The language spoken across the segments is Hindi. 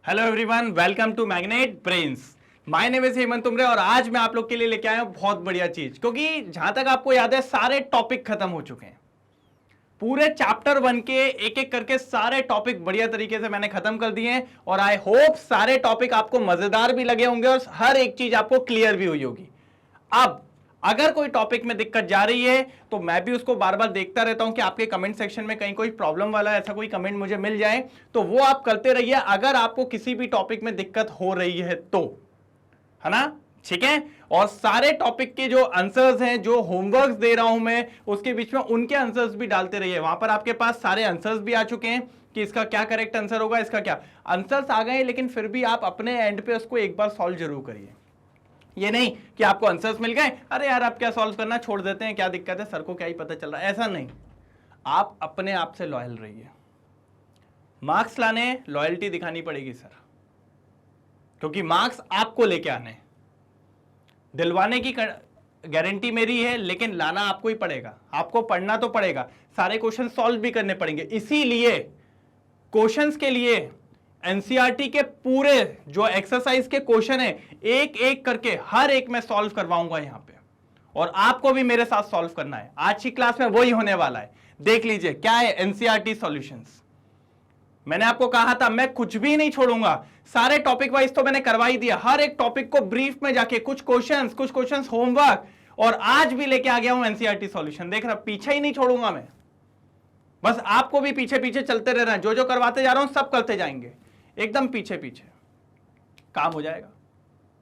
Hello everyone, welcome to magnet brains. My name is Hemant तुमरे और आज मैं आप लोग के लिए लेके आया हूं बहुत बढ़िया चीज, क्योंकि जहां तक आपको याद है सारे टॉपिक खत्म हो चुके हैं। पूरे चैप्टर 1 के एक एक करके सारे टॉपिक बढ़िया तरीके से मैंने खत्म कर दिए हैं और आई होप सारे टॉपिक आपको मजेदार भी लगे होंगे और हर एक चीज आपको क्लियर भी हुई होगी। अब अगर कोई टॉपिक में दिक्कत जा रही है तो मैं भी उसको बार बार देखता रहता हूं कि आपके कमेंट सेक्शन में कहीं कोई प्रॉब्लम वाला ऐसा कोई कमेंट मुझे मिल जाए, तो वो आप करते रहिए अगर आपको किसी भी टॉपिक में दिक्कत हो रही है तो, है ना? ठीक है। और सारे टॉपिक के जो आंसर्स हैं, जो होमवर्क दे रहा हूं मैं, उसके बीच में उनके आंसर्स भी डालते रहिए। वहां पर आपके पास सारे आंसर्स भी आ चुके हैं कि इसका क्या करेक्ट आंसर होगा, इसका क्या आंसर्स आ गए, लेकिन फिर भी आप अपने एंड पे उसको एक बार सॉल्व जरूर करिए। ये नहीं कि आपको आंसर्स मिल गए, अरे यार आप क्या सॉल्व करना, छोड़ देते हैं, क्या दिक्कत है, सर को क्या ही पता चल रहा है, ऐसा नहीं। आप अपने आप से लॉयल रहिए। मार्क्स लाने लॉयल्टी दिखानी पड़ेगी सर, क्योंकि मार्क्स आपको लेके आने, दिलवाने की गारंटी मेरी है, लेकिन लाना आपको ही पड़ेगा। आपको पढ़ना तो पड़ेगा, सारे क्वेश्चन सॉल्व भी करने पड़ेंगे। इसीलिए क्वेश्चंस के लिए एनसीईआरटी के पूरे जो एक्सरसाइज के क्वेश्चन है एक एक करके हर एक में सॉल्व करवाऊंगा यहां पे, और आपको भी मेरे साथ सॉल्व करना है। आज की क्लास में वही होने वाला है। देख लीजिए क्या है एनसीईआरटी सॉल्यूशंस। मैंने आपको कहा था मैं कुछ भी नहीं छोड़ूंगा, सारे टॉपिक वाइज तो मैंने करवा ही दिया। हर एक टॉपिक को ब्रीफ में जाके कुछ क्वेश्चंस होमवर्क, और आज भी लेके आ गया हूं एनसीईआरटी सॉल्यूशन। देख रहा, पीछे ही नहीं छोड़ूंगा मैं, बस आपको भी पीछे पीछे चलते रहना है। जो जो करवाते जा रहा हूं सब करते जाएंगे, एकदम पीछे पीछे काम हो जाएगा।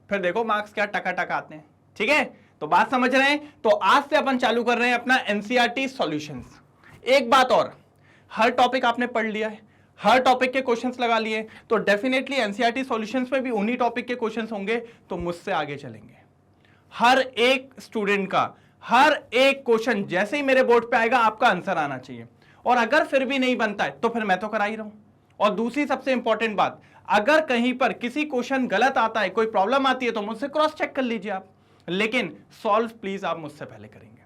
फिर देखो मार्क्स क्या टका आते हैं। ठीक है, तो बात समझ रहे हैं? तो आज से अपन चालू कर रहे हैं अपना एनसीईआरटी सॉल्यूशंस। एक बात और, हर टॉपिक आपने पढ़ लिया है, हर टॉपिक के क्वेश्चंस लगा लिए, तो डेफिनेटली एनसीईआरटी सॉल्यूशंस में भी उन्हीं टॉपिक के क्वेश्चंस होंगे, तो मुझसे आगे चलेंगे। हर एक स्टूडेंट का हर एक क्वेश्चन जैसे ही मेरे बोर्ड पे आएगा आपका आंसर आना चाहिए, और अगर फिर भी नहीं बनता है तो फिर मैं तो करा ही रहा हूं। और दूसरी सबसे इंपॉर्टेंट बात, अगर कहीं पर किसी क्वेश्चन गलत आता है, कोई प्रॉब्लम आती है, तो मुझसे क्रॉस चेक कर लीजिए आप, लेकिन सॉल्व प्लीज आप मुझसे पहले करेंगे।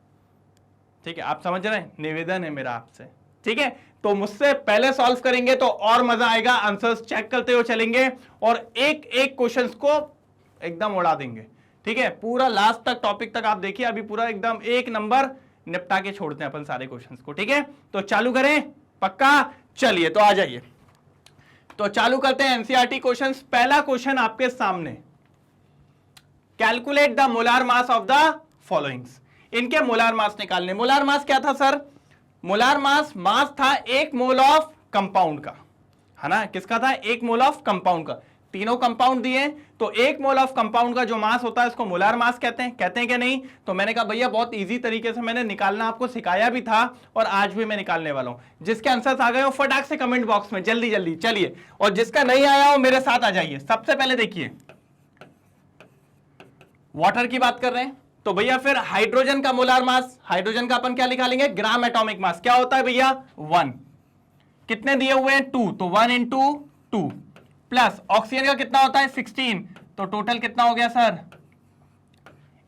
ठीक है, आप समझ रहे हैं? निवेदन है मेरा आपसे। ठीक है, तो मुझसे पहले सॉल्व करेंगे तो और मजा आएगा, आंसर्स चेक करते हुए चलेंगे और एक एक क्वेश्चंस को एकदम उड़ा देंगे। ठीक है, पूरा लास्ट तक टॉपिक तक आप देखिए, अभी पूरा एकदम एक नंबर निपटा के छोड़ते हैं अपन सारे क्वेश्चंस को। ठीक है, तो चालू करें पक्का? चलिए तो आ जाइए, तो चालू करते हैं एनसीईआरटी क्वेश्चंस। पहला क्वेश्चन आपके सामने, calculate the molar mass of the followings. इनके मोलार मास निकालने। मोलार मास क्या था सर? मोलार मास था 1 मोल ऑफ कंपाउंड का, है ना? किसका था? 1 मोल ऑफ कंपाउंड का। तीनों कंपाउंड दिए, तो 1 मोल ऑफ कंपाउंड का जो मास होता है उसको मोलार मास कहते हैं क्या नहीं? तो मैंने कहा भैया बहुत इजी तरीके से मैंने निकालना आपको सिखाया भी था, और आज भी मैं निकालने वाला हूं। जिसके आंसर्स आ गए हो फटाक से कमेंट बॉक्स में जल्दी जल्दी चलिए, और जिसका नहीं आया हो मेरे साथ आ जाइए। सबसे पहले देखिए, वाटर की बात कर रहे हैं, तो भैया फिर हाइड्रोजन का मोलार मास, हाइड्रोजन का अपन क्या निकालेंगे? Gram atomic mass. क्या होता है भैया? 1। कितने दिए हुए हैं? 2, तो 1 इंटू 2, प्लस ऑक्सीजन का कितना होता है? 16, तो टोटल कितना हो गया सर?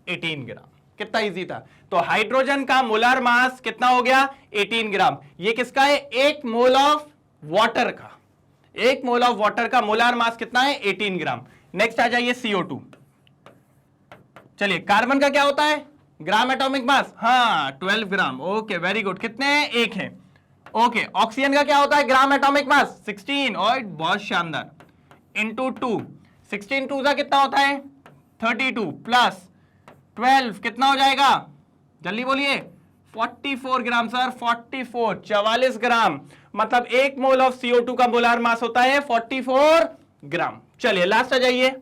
18 ग्राम। कितना इजी था। तो हाइड्रोजन का मोलार मास कितना हो गया? 18 ग्राम। ये किसका है? 1 मोल ऑफ वाटर का। 1 मोल ऑफ वाटर का मोलार मास कितना है? 18 ग्राम। नेक्स्ट आ जाइए CO2। चलिए, कार्बन का क्या होता है? ग्राम एटॉमिक मास, हाँ 12 ग्राम। Okay very good. कितने हैं? 1 है। ओके, ऑक्सीजन का क्या होता है? ग्राम एटॉमिक मास 16, और बहुत शानदार, इंटू 2। 16 2 का कितना होता है? 32, प्लस 12 कितना हो जाएगा? जल्दी बोलिए। 44 ग्राम सर, 44 ग्राम। मतलब 1 मोल ऑफ CO2 का मोलार मास होता है 44 ग्राम। चलिए लास्ट आ जाइए,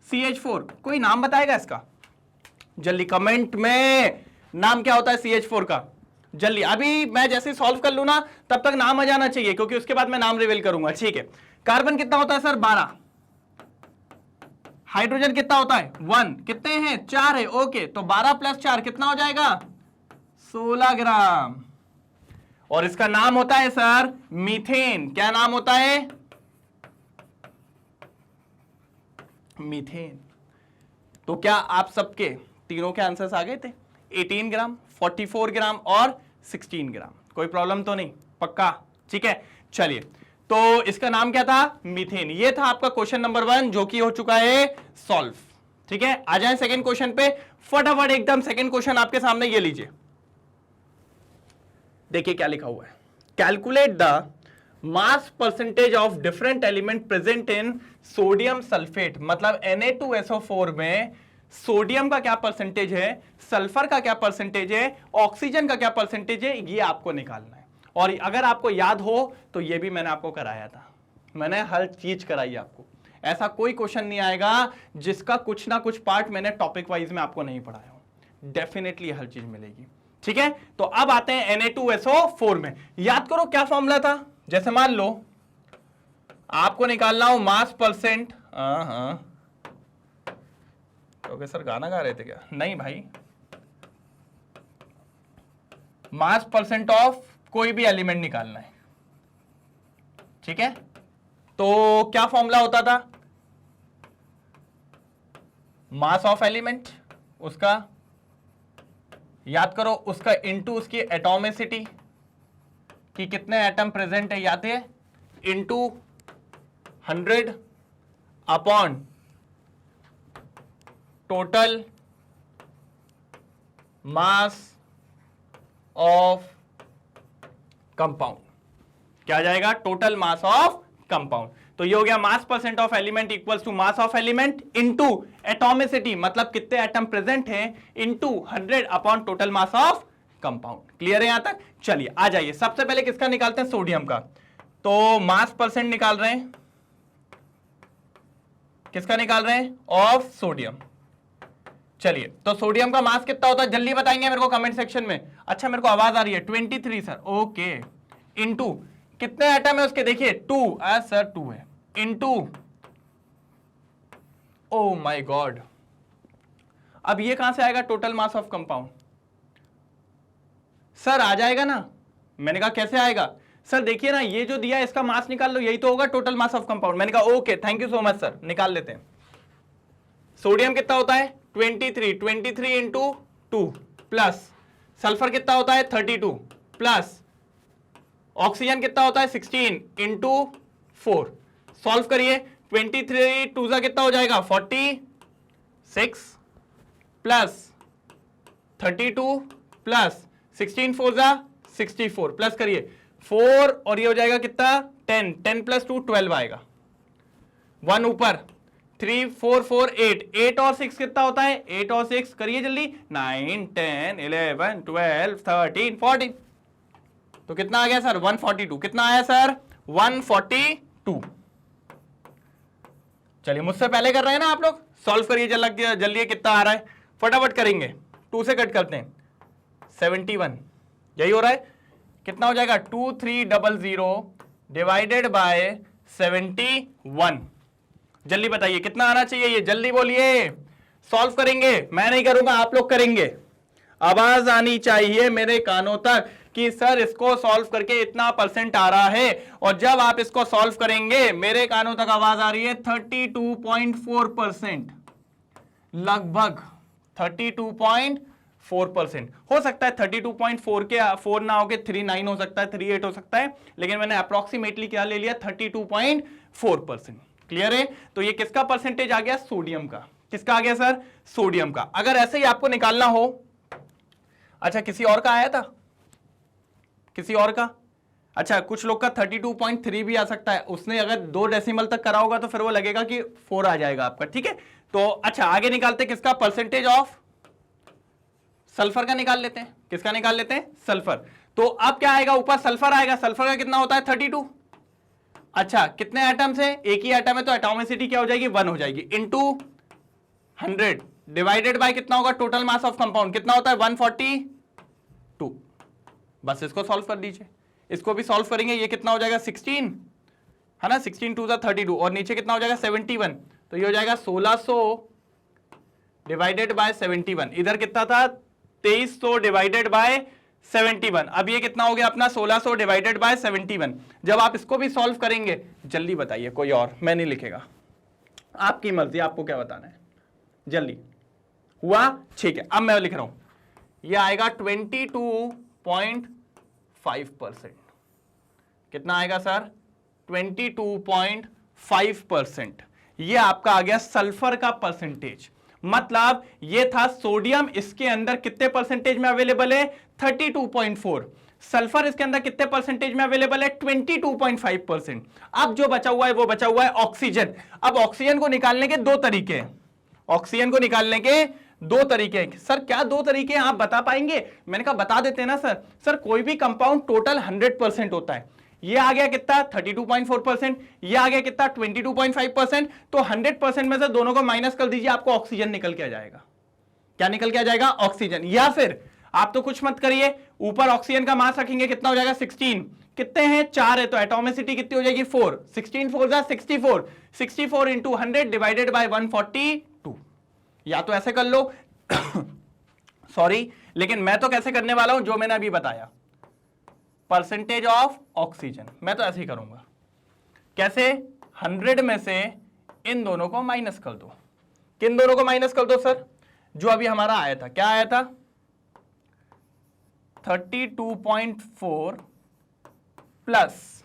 CH4। कोई नाम बताएगा इसका? जल्दी कमेंट में, नाम क्या होता है CH4 का? जल्दी, अभी मैं जैसे सॉल्व कर लूं ना तब तक नाम आ जाना चाहिए, क्योंकि उसके बाद मैं नाम रिवील करूंगा। ठीक है, कार्बन कितना होता है सर? 12। हाइड्रोजन कितना होता है? 1। कितने हैं? 4 है। ओके, तो 12 प्लस 4 कितना हो जाएगा? 16 ग्राम। और इसका नाम होता है सर मीथेन। क्या नाम होता है? मीथेन। तो क्या आप सबके तीनों के आंसर्स आ गए थे? 18 ग्राम, 44 ग्राम और 16 ग्राम। कोई प्रॉब्लम तो नहीं? पक्का? ठीक है, चलिए तो इसका नाम क्या था? मीथेन। ये था आपका क्वेश्चन नंबर 1 जो कि हो चुका है सॉल्व। ठीक है, आ जाए सेकंड क्वेश्चन पे फटाफट एकदम। सेकंड क्वेश्चन आपके सामने ये लीजिए, देखिए क्या लिखा हुआ है। Calculate the mass percentage of different element present in sodium sulphate. मतलब Na2SO4 में सोडियम का क्या परसेंटेज है, सल्फर का क्या परसेंटेज है, ऑक्सीजन का क्या परसेंटेज है, ये आपको निकालना है। और अगर आपको याद हो तो ये भी मैंने आपको कराया था, मैंने हर चीज कराई आपको। ऐसा कोई क्वेश्चन नहीं आएगा जिसका कुछ ना कुछ पार्ट मैंने टॉपिक वाइज में आपको नहीं पढ़ाया हो। डेफिनेटली हर चीज मिलेगी। ठीक है, तो अब आते हैं Na2SO4 में। याद करो क्या फॉर्मूला था। जैसे मान लो आपको निकालना हो मास परसेंट। ओके सर, गाना गा रहे थे क्या? नहीं भाई, मास परसेंट ऑफ कोई भी एलिमेंट निकालना है। ठीक है, तो क्या फॉर्मूला होता था? मास ऑफ एलिमेंट, उसका याद करो, उसका इनटू उसकी एटॉमिसिटी कि कितने एटम प्रेजेंट है, याद है, into 100 upon total mass of compound. क्या आ जाएगा? Total mass of compound. तो ये हो गया mass percent of element equals to mass of element into atomicity, मतलब कितने एटम प्रेजेंट हैं, into 100 upon total mass of compound. Clear है यहां तक? चलिए आ जाइए, सबसे पहले किसका निकालते हैं? सोडियम का। तो मास परसेंट निकाल रहे हैं, किसका निकाल रहे हैं? Of sodium. चलिए, तो सोडियम का मास कितना होता है जल्दी बताएंगे मेरे को कमेंट सेक्शन में। अच्छा, मेरे को आवाज आ रही है 23 सर। ओके, इनटू कितने एटम है उसके? देखिए 2 सर 2 है, इनटू, ओ माय गॉड, अब ये कहां से आएगा total mass of compound? Sir आ जाएगा ना? मैंने कहा कैसे आएगा सर? देखिए ना, ये जो दिया है इसका मास निकाल लो, यही तो होगा टोटल मास ऑफ कंपाउंड। मैंने कहा okay, thank you so much sir, निकाल लेते हैं। सोडियम कितना होता है? 23 इंटू 2 प्लस सल्फर कितना होता है? 32 प्लस ऑक्सीजन कितना होता है? 16 इंटू 4। सॉल्व करिए, 23 2 जा कितना हो जाएगा? 46 प्लस 32 प्लस 16 4 जा 64 प्लस करिए 4 और ये हो जाएगा कितना? 10 प्लस 2 12 आएगा, 1 ऊपर, 3 4 4 8 और 6 कितना होता है? 8 और 6 करिए जल्दी, 9 10 11 12 13 14। तो कितना आ गया सर? 142। कितना आया सर? 142। चलिए, मुझसे पहले कर रहे हैं ना आप लोग, सॉल्व करिए जल्दी। कितना आ रहा है फटाफट करेंगे। 2 से कट करते हैं, 71 यही हो रहा है। कितना हो जाएगा? 2300 डिवाइडेड बाय 71। जल्दी बताइए कितना आना चाहिए, ये जल्दी बोलिए। सॉल्व करेंगे, मैं नहीं करूंगा, आप लोग करेंगे। आवाज आनी चाहिए मेरे कानों तक कि सर इसको सॉल्व करके इतना परसेंट आ रहा है। और जब आप इसको सॉल्व करेंगे, मेरे कानों तक आवाज आ रही है 32.4%, लगभग 32.4%। हो सकता है 32.4 के 4 ना हो के 39 हो सकता है, 38 हो सकता है, लेकिन मैंने अप्रोक्सीमेटली क्या ले लिया? 32.4%। क्लियर है? तो ये किसका परसेंटेज आ गया? सोडियम का। किसका आ गया सर? सोडियम का। अगर ऐसे ही आपको निकालना हो, अच्छा किसी और का आया था? किसी और का? अच्छा, कुछ लोग का 32.3 भी आ सकता है। उसने अगर 2 डेसिमल तक करा होगा तो फिर वो लगेगा कि 4 आ जाएगा आपका। ठीक है, तो अच्छा आगे निकालते किसका? परसेंटेज ऑफ सल्फर का निकाल लेते हैं। किसका निकाल लेते हैं? सल्फर। तो अब क्या आएगा? ऊपर सल्फर आएगा। सल्फर का कितना होता है? 32। अच्छा, कितने एटम्स है? एक ही एटम है, तो एटॉमिसिटी क्या हो जाएगी? 1 हो जाएगी, इनटू 100 डिवाइडेड बाय कितना होगा? टोटल मास ऑफ कंपाउंड कितना होता है? 142। बस इसको सॉल्व कर दीजिए। इसको भी सॉल्व करेंगे, ये कितना हो जाएगा? 16 है ना, 16 2 32 और नीचे कितना हो जाएगा? 71। तो ये हो जाएगा 1600 डिवाइडेड बाय 71। इधर कितना था? 2300 डिवाइडेड बाय 71। अब ये कितना हो गया अपना? 1600 डिवाइडेड बाय 71। जब आप इसको भी सॉल्व करेंगे, जल्दी बताइए, कोई और, मैं नहीं लिखेगा, आपकी मर्जी, आपको क्या बताना है, जल्दी। हुआ? ठीक है, अब मैं लिख रहा हूं, ये आएगा 22.5%। कितना आएगा सर? 22.5%। ये आपका आ गया सल्फर का परसेंटेज। मतलब ये था सोडियम इसके अंदर कितने परसेंटेज में अवेलेबल है, 32.4। सल्फर इसके अंदर कितने परसेंटेज में अवेलेबल है, 22.5%। अब जो बचा हुआ है वो बचा हुआ है ऑक्सीजन। अब ऑक्सीजन को निकालने के दो तरीके हैं, ऑक्सीजन को निकालने के दो तरीके हैं। सर क्या दो तरीके हैं, आप बता पाएंगे? मैंने कहा बता देते हैं ना सर। सर कोई भी कंपाउंड टोटल 100% होता है। ये आ गया कितना, 32.4%, ये आ गया कितना, 22.5%। तो 100% में से दोनों को माइनस कर दीजिए, आपको ऑक्सीजन निकल के आ जाएगा। क्या निकल के आ जाएगा, ऑक्सीजन। या फिर आप तो कुछ मत करिए, ऊपर ऑक्सीजन का मास रखेंगे, कितना हो जाएगा, 16। कितने हैं, 4 है, तो एटॉमिसिटी कितनी हो जाएगी, 4। 16 4 जा 64, 64 इंटू 100 डिवाइडेड बाय 142। या तो ऐसे कर लो सॉरी, लेकिन मैं तो कैसे करने वाला हूं, जो मैंने अभी बताया, परसेंटेज ऑफ ऑक्सीजन, मैं तो ऐसे ही करूंगा। कैसे, 100 में से इन दोनों को माइनस कर दो। किन दोनों को माइनस कर दो सर, जो अभी हमारा आया था, क्या आया था, 32.4 प्लस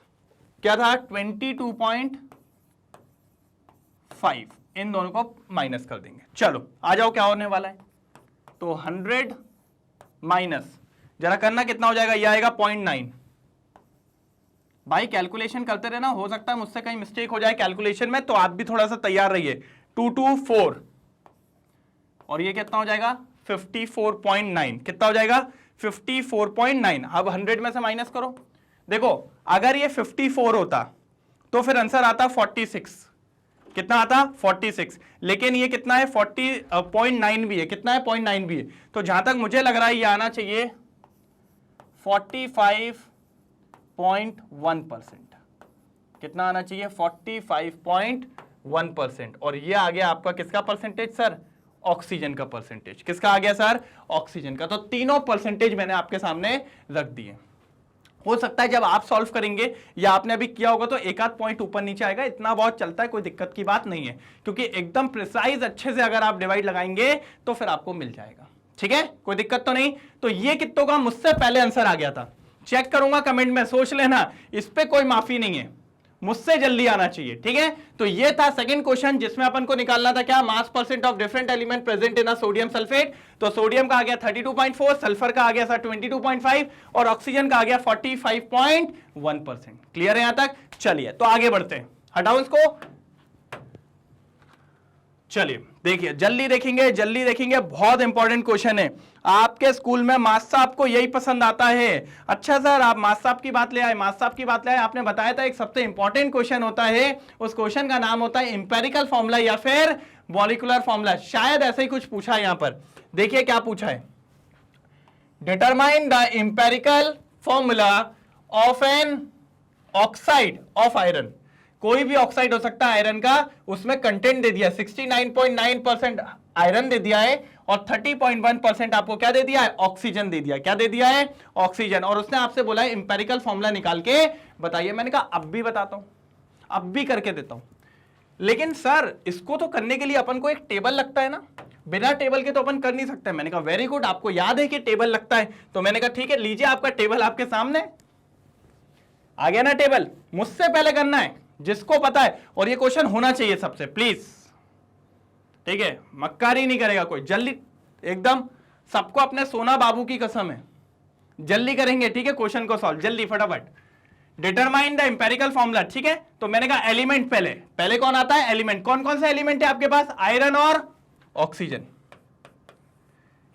क्या था, 22.5। इन दोनों को माइनस कर देंगे। चलो आ जाओ, क्या होने वाला है, तो 100 माइनस, जरा करना कितना हो जाएगा, ये आएगा 0.9। भाई कैलकुलेशन करते रहना, हो सकता है मुझसे कहीं मिस्टेक हो जाए कैलकुलेशन में, तो आप भी थोड़ा सा तैयार रहिए। 224 और ये कितना हो जाएगा, 54.9। कितना हो जाएगा, 54.9। अब 100 में से माइनस करो। देखो अगर ये 54 होता तो फिर आंसर आता 46। कितना आता, 46। लेकिन ये कितना है, 40.9 भी है। कितना है, 0.9 भी है। तो जहां तक मुझे लग रहा है ये आना चाहिए 45.1%। कितना आना चाहिए, 45.1%। और ये आ गया आपका किसका परसेंटेज सर, ऑक्सीजन का परसेंटेज। किसका आ गया सर, ऑक्सीजन का। तो तीनों परसेंटेज मैंने आपके सामने रख दिए। हो सकता है जब आप सॉल्व करेंगे या आपने अभी किया होगा तो एक आध पॉइंट ऊपर नीचे आएगा, इतना बहुत चलता है, कोई दिक्कत की बात नहीं है। क्योंकि एकदम प्रिसाइज अच्छे से अगर आप डिवाइड लगाएंगे तो फिर आपको मिल जाएगा। ठीक है, कोई दिक्कत तो नहीं। तो ये कितनों का मुझसे पहले आंसर आ गया था, चेक करूंगा कमेंट में, सोच लेना, इस पे कोई माफी नहीं है, मुझसे जल्दी आना चाहिए। ठीक है, तो ये था सेकंड क्वेश्चन जिसमें अपन को निकालना था क्या, मास percent of different element present in a sodium sulphate. तो सोडियम का आ गया 32.4, सल्फर का आ गया सर 22.5 और ऑक्सीजन का आ गया 45.1%। क्लियर है यहां तक? चलिए तो आगे बढ़ते हैं, हटाओ इसको। चलिए देखिए, जल्दी देखेंगे, बहुत इंपॉर्टेंट क्वेश्चन है। आपके स्कूल में मास साहब को यही पसंद आता है। अच्छा सर आप मास साहब की बात ले आए, आपने बताया था एक सबसे इंपॉर्टेंट क्वेश्चन होता है, उस क्वेश्चन का नाम होता है इंपेरिकल फॉर्मूला या फिर मॉलिक्यूलर फॉर्मूला। शायद ऐसे ही कुछ पूछा है यहां पर। देखिए क्या पूछा है, determine the empirical formula of an oxide of iron. कोई भी ऑक्साइड हो सकता है आयरन का, उसमें कंटेंट दे दिया 69.9% आयरन दे दिया है और 30.1% आपको क्या दे दिया है, ऑक्सीजन दे दिया। क्या दे दिया है, ऑक्सीजन। और उसने आपसे बोला है इंपेरिकल फॉर्मूला निकाल के बताइए। मैंने कहा अब भी बताता हूं, अब भी करके देता हूं। लेकिन सर इसको तो करने के लिए अपन को एक टेबल लगता है ना, बिना टेबल के तो अपन कर नहीं सकते। मैंने कहा वेरी गुड, आपको याद है कि टेबल लगता है। तो मैंने कहा ठीक है, लीजिए आपका टेबल आपके सामने आ गया ना टेबल। मुझसे पहले करना है जिसको पता है, और ये क्वेश्चन होना चाहिए सबसे, प्लीज। ठीक है, मक्कारी नहीं करेगा कोई, जल्दी एकदम, सबको अपने सोना बाबू की कसम है, जल्दी करेंगे। ठीक है, क्वेश्चन को सॉल्व जल्दी फटाफट। Determine the empirical formula. ठीक है, तो मैंने कहा एलिमेंट पहले कौन आता है, एलिमेंट। कौन कौन से एलिमेंट है आपके पास, आयरन और ऑक्सीजन।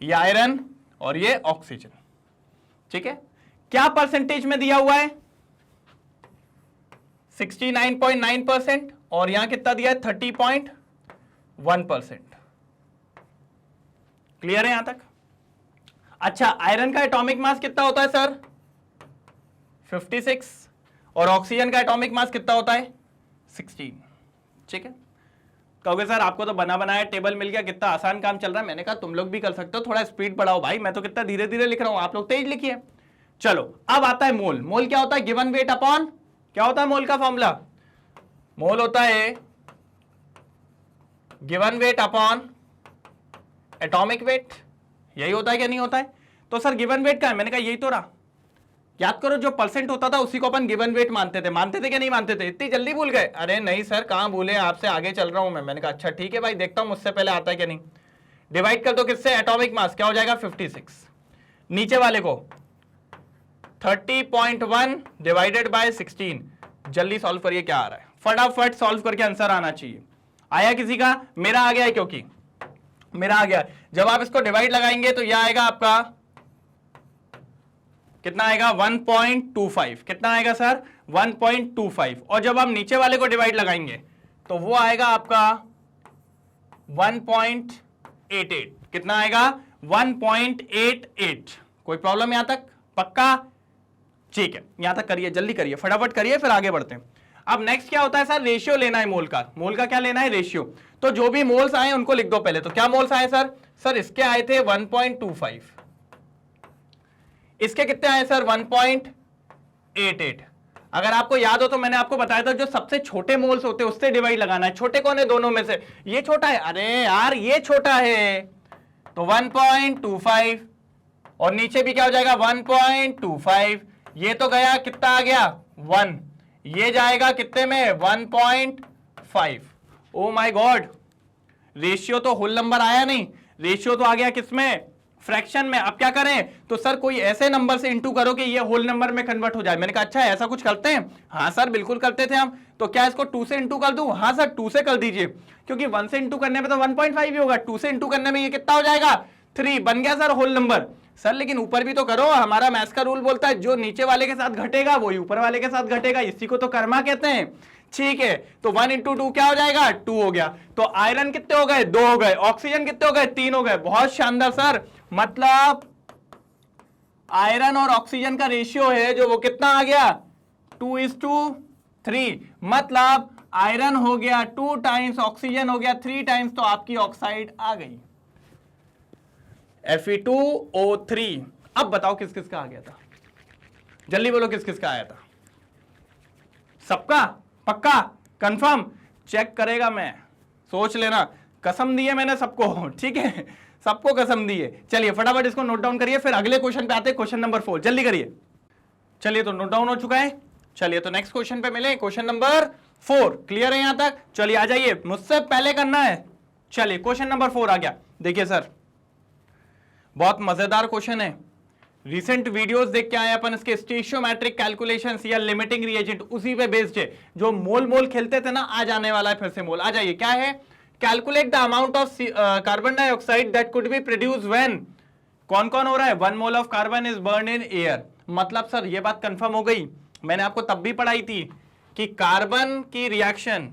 ये आयरन और ये ऑक्सीजन। ठीक है, क्या परसेंटेज में दिया हुआ है, 69.9% और यहां कितना दिया है, 30.1%। क्लियर है यहां तक? अच्छा, आयरन का एटॉमिक मास कितना होता है सर, 56 और ऑक्सीजन का एटॉमिक मास कितना होता है, 16। ठीक है, कहोगे सर आपको तो बना बनाया टेबल मिल गया, कितना आसान काम चल रहा है। मैंने कहा तुम लोग भी कर सकते हो, थोड़ा स्पीड बढ़ाओ भाई, मैं तो कितना धीरे धीरे लिख रहा हूं, आप लोग तेज लिखिए। चलो अब आता है मोल। मोल क्या होता है, गिवन वेट अपॉन, क्या होता है मोल का फॉर्मूला, मोल होता है given weight upon atomic weight. यही होता है क्या नहीं होता है? तो सर गिवन वेट क्या है, मैंने कहा यही तो रहा, याद करो जो परसेंट होता था उसी को अपन गिवन वेट मानते थे क्या नहीं मानते थे? इतनी जल्दी भूल गए? अरे नहीं सर, कहां भूले, आपसे आगे चल रहा हूं मैं। मैंने कहा अच्छा ठीक है भाई, देखता हूं मुझसे पहले आता है क्या नहीं। डिवाइड कर दो किससे? एटॉमिक मास, क्या हो जाएगा 56। नीचे वाले को 30.1 डिवाइडेड बाय 16। जल्दी सॉल्व करिए क्या आ रहा है, फटाफट सॉल्व करके आंसर आना चाहिए। आया किसी का? मेरा आ गया है, क्योंकि मेरा आ गया। जब आप इसको डिवाइड लगाएंगे तो यह आएगा आपका कितना आएगा? 1.25। कितना आएगा सर? 1.25। और जब आप नीचे वाले को डिवाइड लगाएंगे तो वो आएगा आपका 1.88। कितना आएगा? 1.88। कोई प्रॉब्लम यहां तक? पक्का? ठीक है, यहां तक करिए, जल्दी करिए, फटाफट करिए, फिर आगे बढ़ते हैं। अब नेक्स्ट क्या होता है सर? रेशियो लेना है मोल का। मोल का क्या लेना है? रेशियो। तो जो भी मोल्स आए उनको लिख दो पहले। तो क्या मोल्स आए सर? सर इसके आए थे 1.25। इसके कितने आए सर? 1.88। अगर आपको याद हो तो मैंने आपको बताया था जो सबसे छोटे मोल्स होते हैं उससे डिवाइड लगाना है। छोटे कौन है दोनों में से? ये छोटा है। अरे यार ये छोटा है, तो 1.25 और नीचे भी क्या हो जाएगा? 1.25। ये तो गया, कितना आ गया? 1। ये जाएगा कितने में? 1.5। ओ माय गॉड, रेशियो तो होल नंबर आया नहीं, रेशियो तो आ गया किसमें? फ्रैक्शन में। अब क्या करें? तो सर कोई ऐसे नंबर से इंटू करो कि ये होल नंबर में कन्वर्ट हो जाए। मैंने कहा अच्छा ऐसा कुछ करते हैं? हाँ सर बिल्कुल करते थे हम। तो क्या इसको 2 से इंटू कर दूं? हाँ सर 2 से कर दीजिए, क्योंकि 1 से इंटू करने में तो 1.5 ही होगा, 2 से इंटू करने में ये कितना हो जाएगा? 3। बन गया सर होल नंबर। सर लेकिन ऊपर भी तो करो, हमारा मैथ्स का रूल बोलता है जो नीचे वाले के साथ घटेगा वही ऊपर वाले के साथ घटेगा, इसी को तो कर्मा कहते हैं। ठीक है, तो 1 इंटू 2 क्या हो जाएगा? 2 हो गया। तो आयरन कितने हो गए? 2 हो गए। ऑक्सीजन कितने हो गए? 3 हो गए। बहुत शानदार सर, मतलब आयरन और ऑक्सीजन का रेशियो है जो वो कितना आ गया? 2:3। मतलब आयरन हो गया 2 टाइम्स, ऑक्सीजन हो गया 3 टाइम्स, तो आपकी ऑक्साइड आ गई Fe2O3। अब बताओ किस किस का आ गया था? जल्दी बोलो किस किस का आया था? सबका? पक्का? कंफर्म? चेक करेगा मैं, सोच लेना। कसम दी है मैंने सबको, ठीक है, सबको कसम दी है। चलिए फटाफट इसको नोट डाउन करिए, फिर अगले क्वेश्चन पे आते हैं, क्वेश्चन नंबर 4। जल्दी करिए। चलिए तो नोट डाउन हो चुका है। चलिए तो नेक्स्ट क्वेश्चन पे मिले, क्वेश्चन नंबर 4। क्लियर है यहां तक? चलिए आ जाइए, मुझसे पहले करना है। चलिए क्वेश्चन नंबर 4 आ गया। देखिए सर बहुत मजेदार क्वेश्चन है, रिसेंट वीडियोस देख के आए अपन इसके। स्टेशियोमेट्रिक कैलकुलेशंस या लिमिटिंग रिएजेंट उसी पे बेस्ड है। जो मोल मोल खेलते थे ना, आज आने वाला है फिर से मोल। आ जाइए, क्या है? Calculate the amount of carbon dioxide that could be produce when. कौन कौन हो रहा है? 1 mole of carbon is burn in air. मतलब सर ये बात कंफर्म हो गई, मैंने आपको तब भी पढ़ाई थी कि कार्बन की रिएक्शन,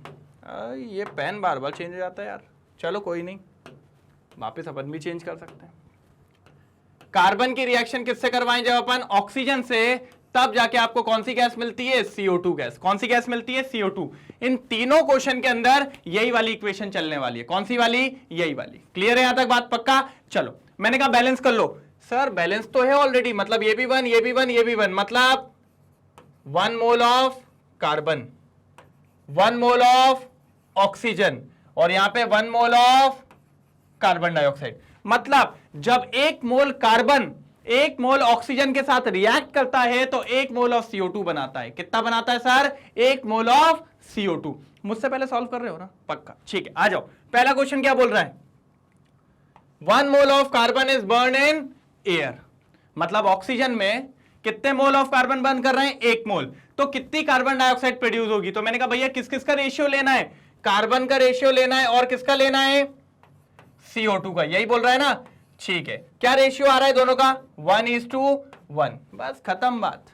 ये पेन बार बार चेंज हो जाता है यार, चलो कोई नहीं, वापस अपन भी चेंज कर सकते हैं। कार्बन की रिएक्शन किससे करवाएं? जब अपन ऑक्सीजन से, तब जाके आपको कौन सी गैस मिलती है? CO2 gas. कौन सी गैस मिलती है? CO2। इन तीनों क्वेश्चन के अंदर यही वाली इक्वेशन चलने वाली है। कौन सी वाली? यही वाली। क्लियर है यहां तक बात? पक्का? चलो मैंने कहा बैलेंस कर लो। सर बैलेंस तो है ऑलरेडी, मतलब ये भी 1, ये भी 1, ये भी 1, मतलब 1 mole of carbon, 1 mole of oxygen, और यहां पे 1 मोल ऑफ कार्बन डाइऑक्साइड। मतलब जब 1 मोल कार्बन 1 मोल ऑक्सीजन के साथ रिएक्ट करता है तो 1 मोल ऑफ CO2 बनाता है। कितना बनाता है सर? 1 mole of CO2। मुझसे पहले सॉल्व कर रहे हो ना? पक्का? ठीक है, आ जाओ। पहला क्वेश्चन क्या बोल रहा है? 1 mole of carbon is burn in air. मतलब ऑक्सीजन में कितने मोल ऑफ कार्बन बर्न कर रहे हैं? 1 मोल। तो कितनी कार्बन डाइऑक्साइड प्रोड्यूस होगी? तो मैंने कहा भैया किस किस का रेशियो लेना है? कार्बन का रेशियो लेना है, और किसका लेना है? CO2 का। यही बोल रहा है ना? ठीक है, क्या रेशियो आ रहा है दोनों का? 1:1। बस खत्म बात।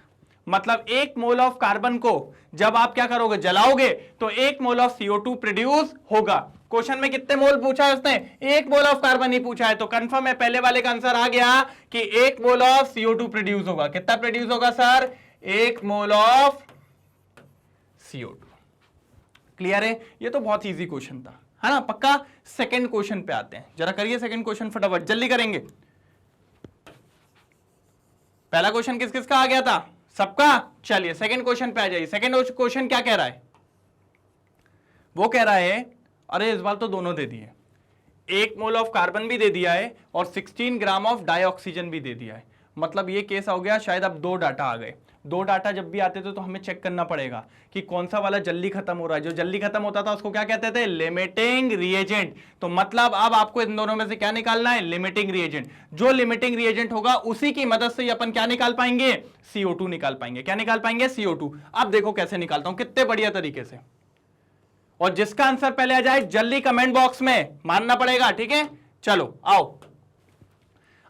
मतलब 1 मोल ऑफ कार्बन को जब आप क्या करोगे? जलाओगे, तो 1 मोल ऑफ CO2 प्रोड्यूस होगा। क्वेश्चन में कितने मोल पूछा है उसने? 1 मोल ऑफ कार्बन ही पूछा है, तो कंफर्म है पहले वाले का आंसर आ गया कि 1 मोल ऑफ CO2 प्रोड्यूस होगा। कितना प्रोड्यूस होगा sir? 1 mole of CO2। Clear है? ये तो बहुत इजी क्वेश्चन था, है ना? पक्का? सेकंड क्वेश्चन पे आते हैं, जरा करिए सेकंड क्वेश्चन फटाफट, जल्दी करेंगे। पहला क्वेश्चन किस किस का आ गया था? सबका। चलिए सेकंड क्वेश्चन पे आ जाइए। सेकंड क्वेश्चन क्या कह रहा है? वो कह रहा है, अरे इस बार तो दोनों दे दिए, 1 मोल ऑफ कार्बन भी दे दिया है और 16 ग्राम ऑफ डाइऑक्सीजन भी दे दिया है। मतलब ये केस हो गया, शायद अब 2 डाटा आ गए। 2 डाटा जब भी आते थे तो हमें चेक करना पड़ेगा कि कौन सा वाला जल्दी खत्म हो रहा है। जो जल्दी खत्म होता था उसको क्या कहते थे? Limiting reagent. तो मतलब अब आपको इन दोनों में से क्या निकालना है? Limiting reagent. जो लिमिटिंग रिएजेंट होगा उसी की मदद से अपन क्या निकाल पाएंगे? CO2 निकाल पाएंगे। क्या निकाल पाएंगे? CO2। अब देखो कैसे निकालता हूं, कितने बढ़िया तरीके से। और जिसका आंसर पहले आ जाए जल्दी कमेंट बॉक्स में मानना पड़ेगा, ठीक है? चलो आओ।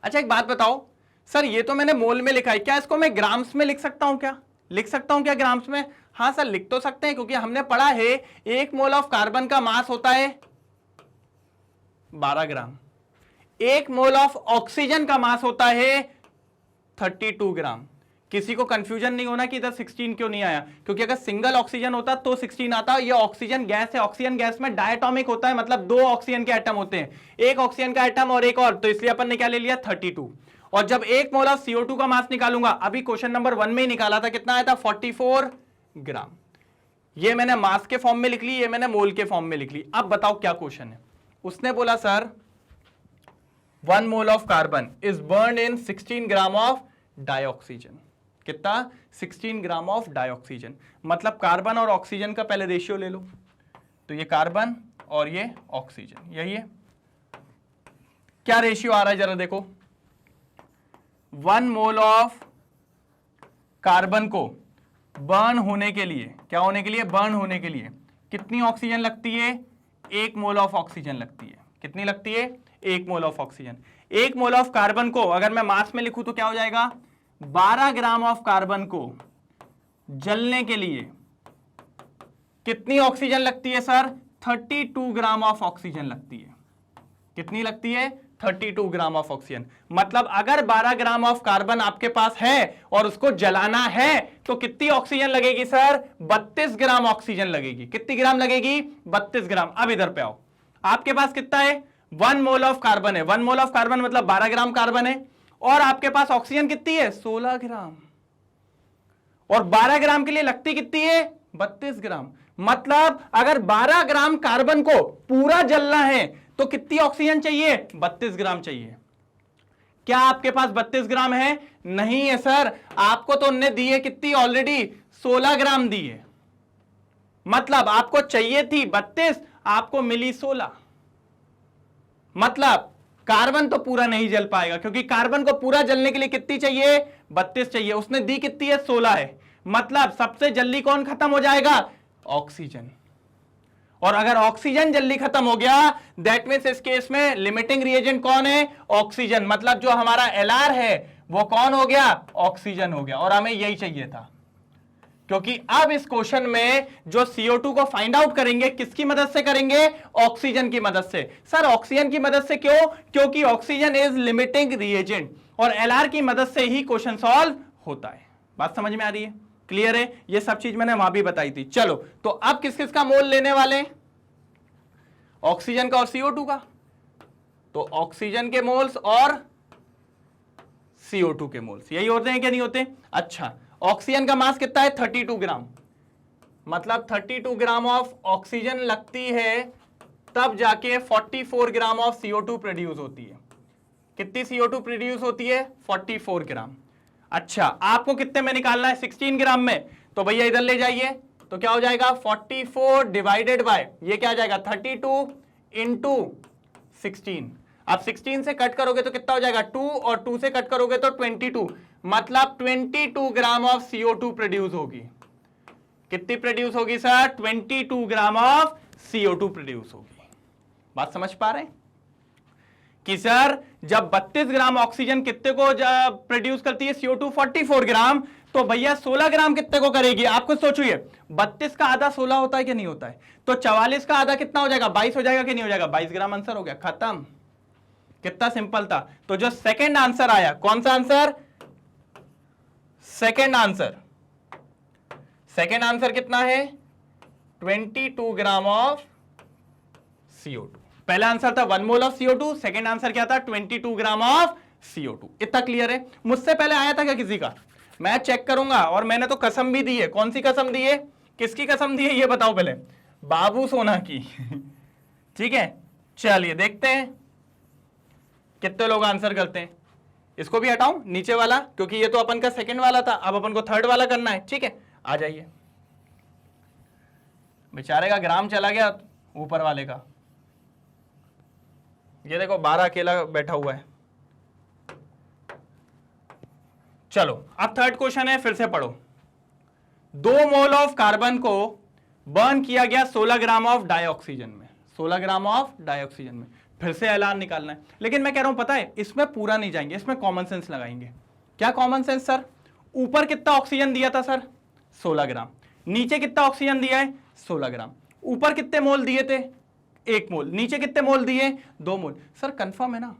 अच्छा एक बात बताओ सर, ये तो मैंने मोल में लिखा है, क्या इसको मैं ग्राम्स में लिख सकता हूं? क्या लिख सकता हूं क्या ग्राम्स में? हाँ सर लिख तो सकते हैं, क्योंकि हमने पढ़ा है 1 मोल ऑफ कार्बन का मास होता है 12 ग्राम। 1 मोल ऑफ ऑक्सीजन का मास होता है 32 ग्राम। किसी को कंफ्यूजन नहीं होना कि इधर 16 क्यों नहीं आया, क्योंकि अगर सिंगल ऑक्सीजन होता तो 16 आता। ये ऑक्सीजन गैस है, ऑक्सीजन गैस में डायटोमिक होता है, मतलब 2 ऑक्सीजन के एटम होते हैं, एक ऑक्सीजन का एटम और एक और, तो इसलिए अपन ने क्या ले लिया? 32। और जब 1 मोल ऑफ CO2 का मास निकालूंगा, अभी क्वेश्चन नंबर 1 में ही निकाला था, कितना आया था? 44 ग्राम। ये मैंने मास के फॉर्म में लिख ली, ये मैंने मोल के फॉर्म में लिख ली। अब बताओ क्या क्वेश्चन है। उसने बोला sir 1 mole of carbon is burn in 16 gram of dioxygen. कितना? 16 ग्राम ऑफ डाइऑक्सीजन। मतलब कार्बन और ऑक्सीजन का पहले रेशियो ले लो, तो ये कार्बन और ये ऑक्सीजन, यही है। क्या रेशियो आ रहा है जरा देखो। 1 मोल ऑफ कार्बन को बर्न होने के लिए, क्या होने के लिए? बर्न होने के लिए कितनी ऑक्सीजन लगती है? 1 मोल ऑफ ऑक्सीजन लगती है। कितनी लगती है? 1 mole of oxygen. 1 mole of carbon को अगर मैं मास में लिखूं तो क्या हो जाएगा? 12 ग्राम ऑफ कार्बन को जलने के लिए कितनी ऑक्सीजन लगती है सर? 32 ग्राम ऑफ ऑक्सीजन लगती है। कितनी लगती है? 32 ग्राम ऑफ ऑक्सीजन। मतलब अगर 12 ग्राम ऑफ कार्बन आपके पास है और उसको जलाना है तो कितनी ऑक्सीजन लगेगी सर? 32 ग्राम ऑक्सीजन लगेगी। कितनी ग्राम लगेगी? 32 ग्राम। अब इधर पे आओ, आपके पास कितना है? 1 मोल ऑफ कार्बन है। 1 मोल ऑफ कार्बन मतलब 12 ग्राम कार्बन है, और आपके पास ऑक्सीजन कितनी है? 16 ग्राम। और 12 ग्राम के लिए लगती कितनी है? 32 ग्राम। मतलब अगर 12 ग्राम कार्बन को पूरा जलना है तो कितनी ऑक्सीजन चाहिए? 32 ग्राम चाहिए। क्या आपके पास 32 ग्राम है? नहीं है सर, आपको तो उन्होंने दी है कितनी? ऑलरेडी 16 ग्राम दी है। मतलब आपको चाहिए थी 32, आपको मिली 16। मतलब कार्बन तो पूरा नहीं जल पाएगा, क्योंकि कार्बन को पूरा जलने के लिए कितनी चाहिए? 32 चाहिए। उसने दी कितनी है? 16 है। मतलब सबसे जल्दी कौन खत्म हो जाएगा? ऑक्सीजन। और अगर ऑक्सीजन जल्दी खत्म हो गया, दैट मीन्स इस केस में लिमिटिंग रिएजेंट कौन है? ऑक्सीजन। मतलब जो हमारा LR है वो कौन हो गया? ऑक्सीजन हो गया। और हमें यही चाहिए था, क्योंकि अब इस क्वेश्चन में जो CO2 को फाइंड आउट करेंगे किसकी मदद से करेंगे? ऑक्सीजन की मदद से। सर ऑक्सीजन की मदद से क्यों? क्योंकि ऑक्सीजन इज लिमिटिंग रिएजेंट, और LR की मदद से ही क्वेश्चन सॉल्व होता है। बात समझ में आ रही है? क्लियर है? ये सब चीज मैंने वहां भी बताई थी। चलो तो अब किस किस का मोल लेने वाले? ऑक्सीजन का और CO2 का। तो ऑक्सीजन के मोल्स और CO2 के मोल्स यही होते हैं क्या नहीं होते? अच्छा, ऑक्सीजन का मास कितना है? 32 ग्राम। मतलब 32 ग्राम ऑफ ऑक्सीजन लगती है, तब जाके 44 ग्राम ऑफ CO2 प्रोड्यूस होती है। कितनी CO2 प्रोड्यूस होती है? 44 ग्राम। अच्छा, आपको कितने में निकालना है? 16 ग्राम में। तो भैया इधर ले जाइए, तो क्या हो जाएगा? 44 डिवाइडेड बाय, ये क्या आ जाएगा? 32 इंटू 16। आप 16 से कट करोगे तो कितना हो जाएगा? 2, और 2 से कट करोगे तो 22। मतलब 22 ग्राम ऑफ CO2 प्रोड्यूस होगी। कितनी प्रोड्यूस होगी sir? 22 gram of CO2 produce होगी। बात समझ पा रहे हैं कि सर जब 32 ग्राम ऑक्सीजन कितने को प्रोड्यूस करती है? CO2 44 ग्राम। तो भैया 16 ग्राम कितने को करेगी? आपको सोचिए, 32 का आधा 16 होता है कि नहीं होता है? तो 44 का आधा कितना हो जाएगा? 22 हो जाएगा कि नहीं हो जाएगा? 22 ग्राम। आंसर हो गया, खत्म। कितना सिंपल था। तो जो सेकंड आंसर आया, कौन सा answer? Second answer. Second answer कितना है? 22 ग्राम ऑफ CO2। पहला आंसर था 1 mole of CO2, second answer क्या था? 22 ग्राम ऑफ CO2। इतना क्लियर है? मुझसे पहले आया था क्या किसी का? मैं चेक करूंगा, और मैंने तो कसम भी दी है। कौन सी कसम दी है? किसकी कसम दी है ये बताओ पहले? बाबू सोना की। ठीक है, चलिए देखते हैं कितने लोग आंसर करते हैं। इसको भी हटाऊं नीचे वाला, क्योंकि ये तो अपन का सेकंड वाला था, अब अपन को थर्ड वाला करना है। ठीक है, आ जाइए। बेचारे का ग्राम चला गया ऊपर वाले का, ये देखो 12 अकेला बैठा हुआ है। चलो अब थर्ड क्वेश्चन है, फिर से पढ़ो। 2 मोल ऑफ कार्बन को बर्न किया गया 16 ग्राम ऑफ डाइऑक्सीजन में, 16 ग्राम ऑफ डाइऑक्सीजन में। फिर से एलान निकालना है, लेकिन मैं कह रहा हूं पता है, इसमें पूरा नहीं जाएंगे, इसमें कॉमन सेंस लगाएंगे। क्या कॉमन सेंस सर? ऊपर कितना ऑक्सीजन दिया था सर? 16 ग्राम। नीचे कितना ऑक्सीजन दिया है? 16 ग्राम। ऊपर कितने मोल दिए थे? 1 मोल। नीचे कितने मोल दिए? 2 मोल। सर कंफर्म है ना,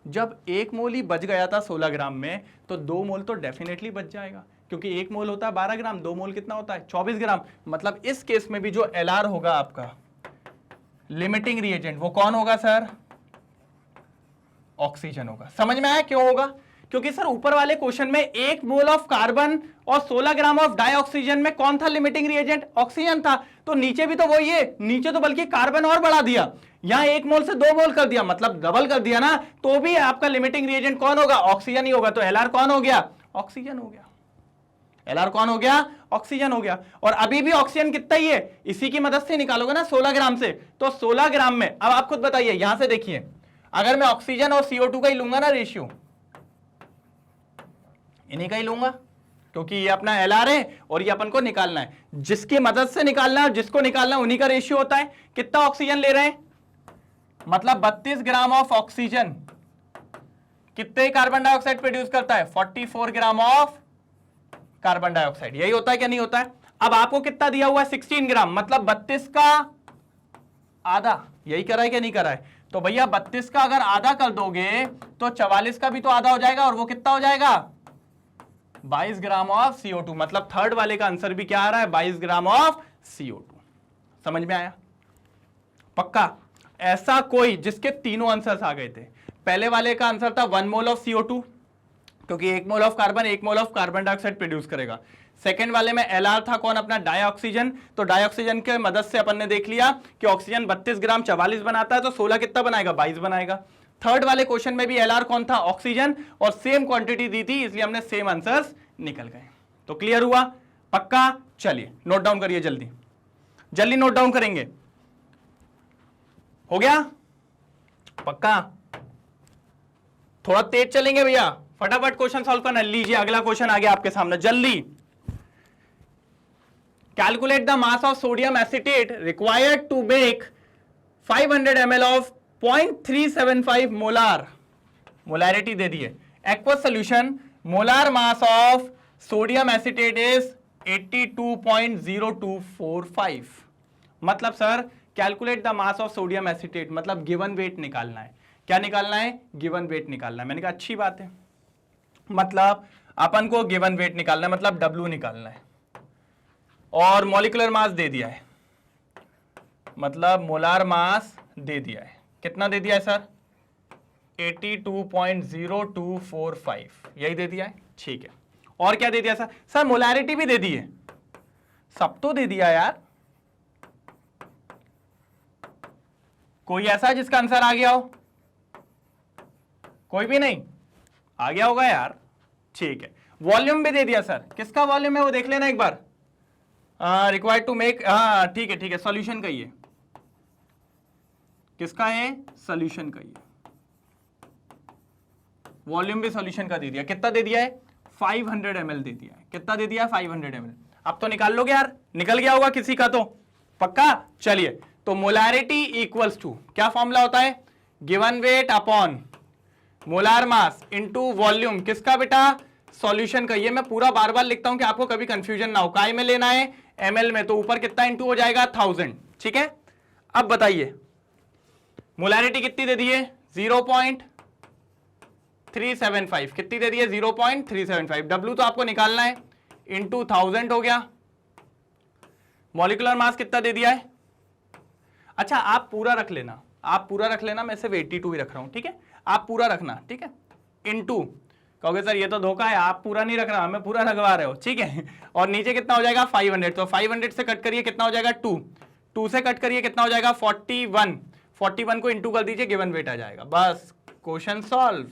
जब 1 मोल ही बच गया था 16 ग्राम में, तो 2 मोल तो डेफिनेटली बच जाएगा, क्योंकि 1 मोल होता है 12 ग्राम, 2 मोल कितना होता है? 24 ग्राम। मतलब इस केस में भी जो एलआर होगा आपका लिमिटिंग रिएजेंट, वो कौन होगा सर? ऑक्सीजन होगा। समझ में आया क्यों होगा? क्योंकि सर ऊपर वाले क्वेश्चन में 1 मोल ऑफ कार्बन और 16 ग्राम ऑफ डाइऑक्सीजन में कौन था लिमिटिंग रिएजेंट? ऑक्सीजन था। तो नीचे भी तो वही है, नीचे तो बल्कि कार्बन और बढ़ा दिया, यहां 1 मोल से 2 मोल कर दिया, मतलब डबल कर दिया ना, तो भी आपका लिमिटिंग रिएजेंट कौन होगा? ऑक्सीजन ही होगा। तो एलआर कौन हो गया? ऑक्सीजन हो गया। एलआर कौन हो गया? ऑक्सीजन हो गया। और अभी भी ऑक्सीजन कितना ही है, इसी की मदद से निकालोगे ना 16 ग्राम से, तो 16 ग्राम में अब आप खुद बताइए, यहां से देखिए, अगर मैं ऑक्सीजन और CO2 का ही लूंगा ना रेशियो, इन्हीं का ही लूंगा, क्योंकि ये अपना एलआर है और ये अपन को निकालना है, जिसकी मदद से निकालना है और जिसको निकालना है उन्हीं का रेशियो होता है। कितना ऑक्सीजन ले रहे हैं? मतलब 32 ग्राम ऑफ ऑक्सीजन कितने कार्बन डाइऑक्साइड प्रोड्यूस करता है? 44 ग्राम ऑफ कार्बन डाइऑक्साइड। यही होता है क्या नहीं होता है? अब आपको कितना दिया हुआ है? 16 ग्राम, मतलब 32 का आधा। यही करा है क्या नहीं करा है? तो भैया 32 का अगर आधा कर दोगे तो 44 का भी तो आधा हो जाएगा, और वो कितना हो जाएगा? 22 ग्राम ऑफ CO2। मतलब थर्ड वाले का आंसर भी क्या आ रहा है? 22 ग्राम ऑफ CO2। समझ में आया? पक्का? ऐसा कोई जिसके तीनों आंसर्स आ गए थे। पहले वाले का आंसर था 1 मोल ऑफ CO2, क्योंकि 1 mole of carbon 1 mole of carbon dioxide produce करेगा। सेकंड वाले में एलआर था कौन? अपना डाइऑक्सीजन। तो डाइऑक्सीजन के मदद से अपन ने देख लिया कि ऑक्सीजन 32 ग्राम 44 बनाता है, तो 16 कितना बनाएगा? 22 बनाएगा। थर्ड वाले क्वेश्चन में भी एलआर कौन था? ऑक्सीजन, और सेम क्वांटिटी दी थी, इसलिए हमने सेम आंसर्स निकल गए। तो क्लियर हुआ? पक्का? चलिए नोट डाउन करिए, जल्दी जल्दी नोट डाउन करेंगे। हो गया? पक्का? थोड़ा तेज चलेंगे भैया, फटाफट क्वेश्चन सॉल्व करना। लीजिए अगला क्वेश्चन आ गया आपके सामने, जल्दी। Calculate the mass of sodium acetate required to make 500 ml of 0.375 molar. Molarity दे दी है। Aqueous solution, molar mass of sodium acetate is 82.0245। मतलब sir calculate the mass of sodium acetate, मतलब गिवन वेट निकालना है। क्या निकालना है? गिवन वेट निकालना है। मैंने कहा अच्छी बात है, मतलब अपन को गिवन वेट निकालना है, मतलब W निकालना है, और मॉलिक्यूलर मास दे दिया है, मतलब मोलार मास दे दिया है। कितना दे दिया है सर? 82.0245, यही दे दिया है। ठीक है, और क्या दे दिया सर? सर मोलैरिटी भी दे दी है, सब तो दे दिया यार। कोई ऐसा है जिसका आंसर आ गया हो? कोई भी नहीं आ गया होगा यार। ठीक है, वॉल्यूम भी दे दिया सर। किसका वॉल्यूम है वो देख लेना एक बार। रिक्वायर्ड टू मेक, हाँ ठीक है ठीक है, सॉल्यूशन का ही है। किसका है? सॉल्यूशन का ही है। वॉल्यूम भी सॉल्यूशन का दे दिया। कितना दे दिया है? 500 ml दे दिया है। कितना दे दिया? 500 ml। अब तो निकाल लोगे यार, निकल गया होगा किसी का तो। पक्का? चलिए, तो मोलैरिटी इक्वल्स टू क्या फॉर्मूला होता है? Given weight upon molar mass into volume. किसका बेटा? सॉल्यूशन का। ये मैं पूरा बार बार लिखता हूं कि आपको कभी कंफ्यूजन ना हो। काय में लेना है? ml में। तो ऊपर कितना इंटू हो जाएगा? 1000। ठीक है, अब बताइए मोलैरिटी कितनी दे दी है? 0.375। कितनी दे दी है? 0.375। W तो आपको निकालना है, इंटू 1000 हो गया। मॉलिक्यूलर मास कितना दे दिया है? अच्छा आप पूरा रख लेना, आप पूरा रख लेना, मैं सिर्फ 82 ही रख रहा हूं। ठीक है, आप पूरा रखना। ठीक है, इंटू कहोगे सर ये तो धोखा है, आप पूरा नहीं रख रहा, हमें पूरा रखवा रहे हो। ठीक है, और नीचे कितना हो जाएगा? 500। तो 500 से कट करिए, कितना हो जाएगा? 2 से कट करिए, कितना हो जाएगा? 41 को इंटू कर दीजिए, गिवन वेट आ जाएगा। बस क्वेश्चन सॉल्व।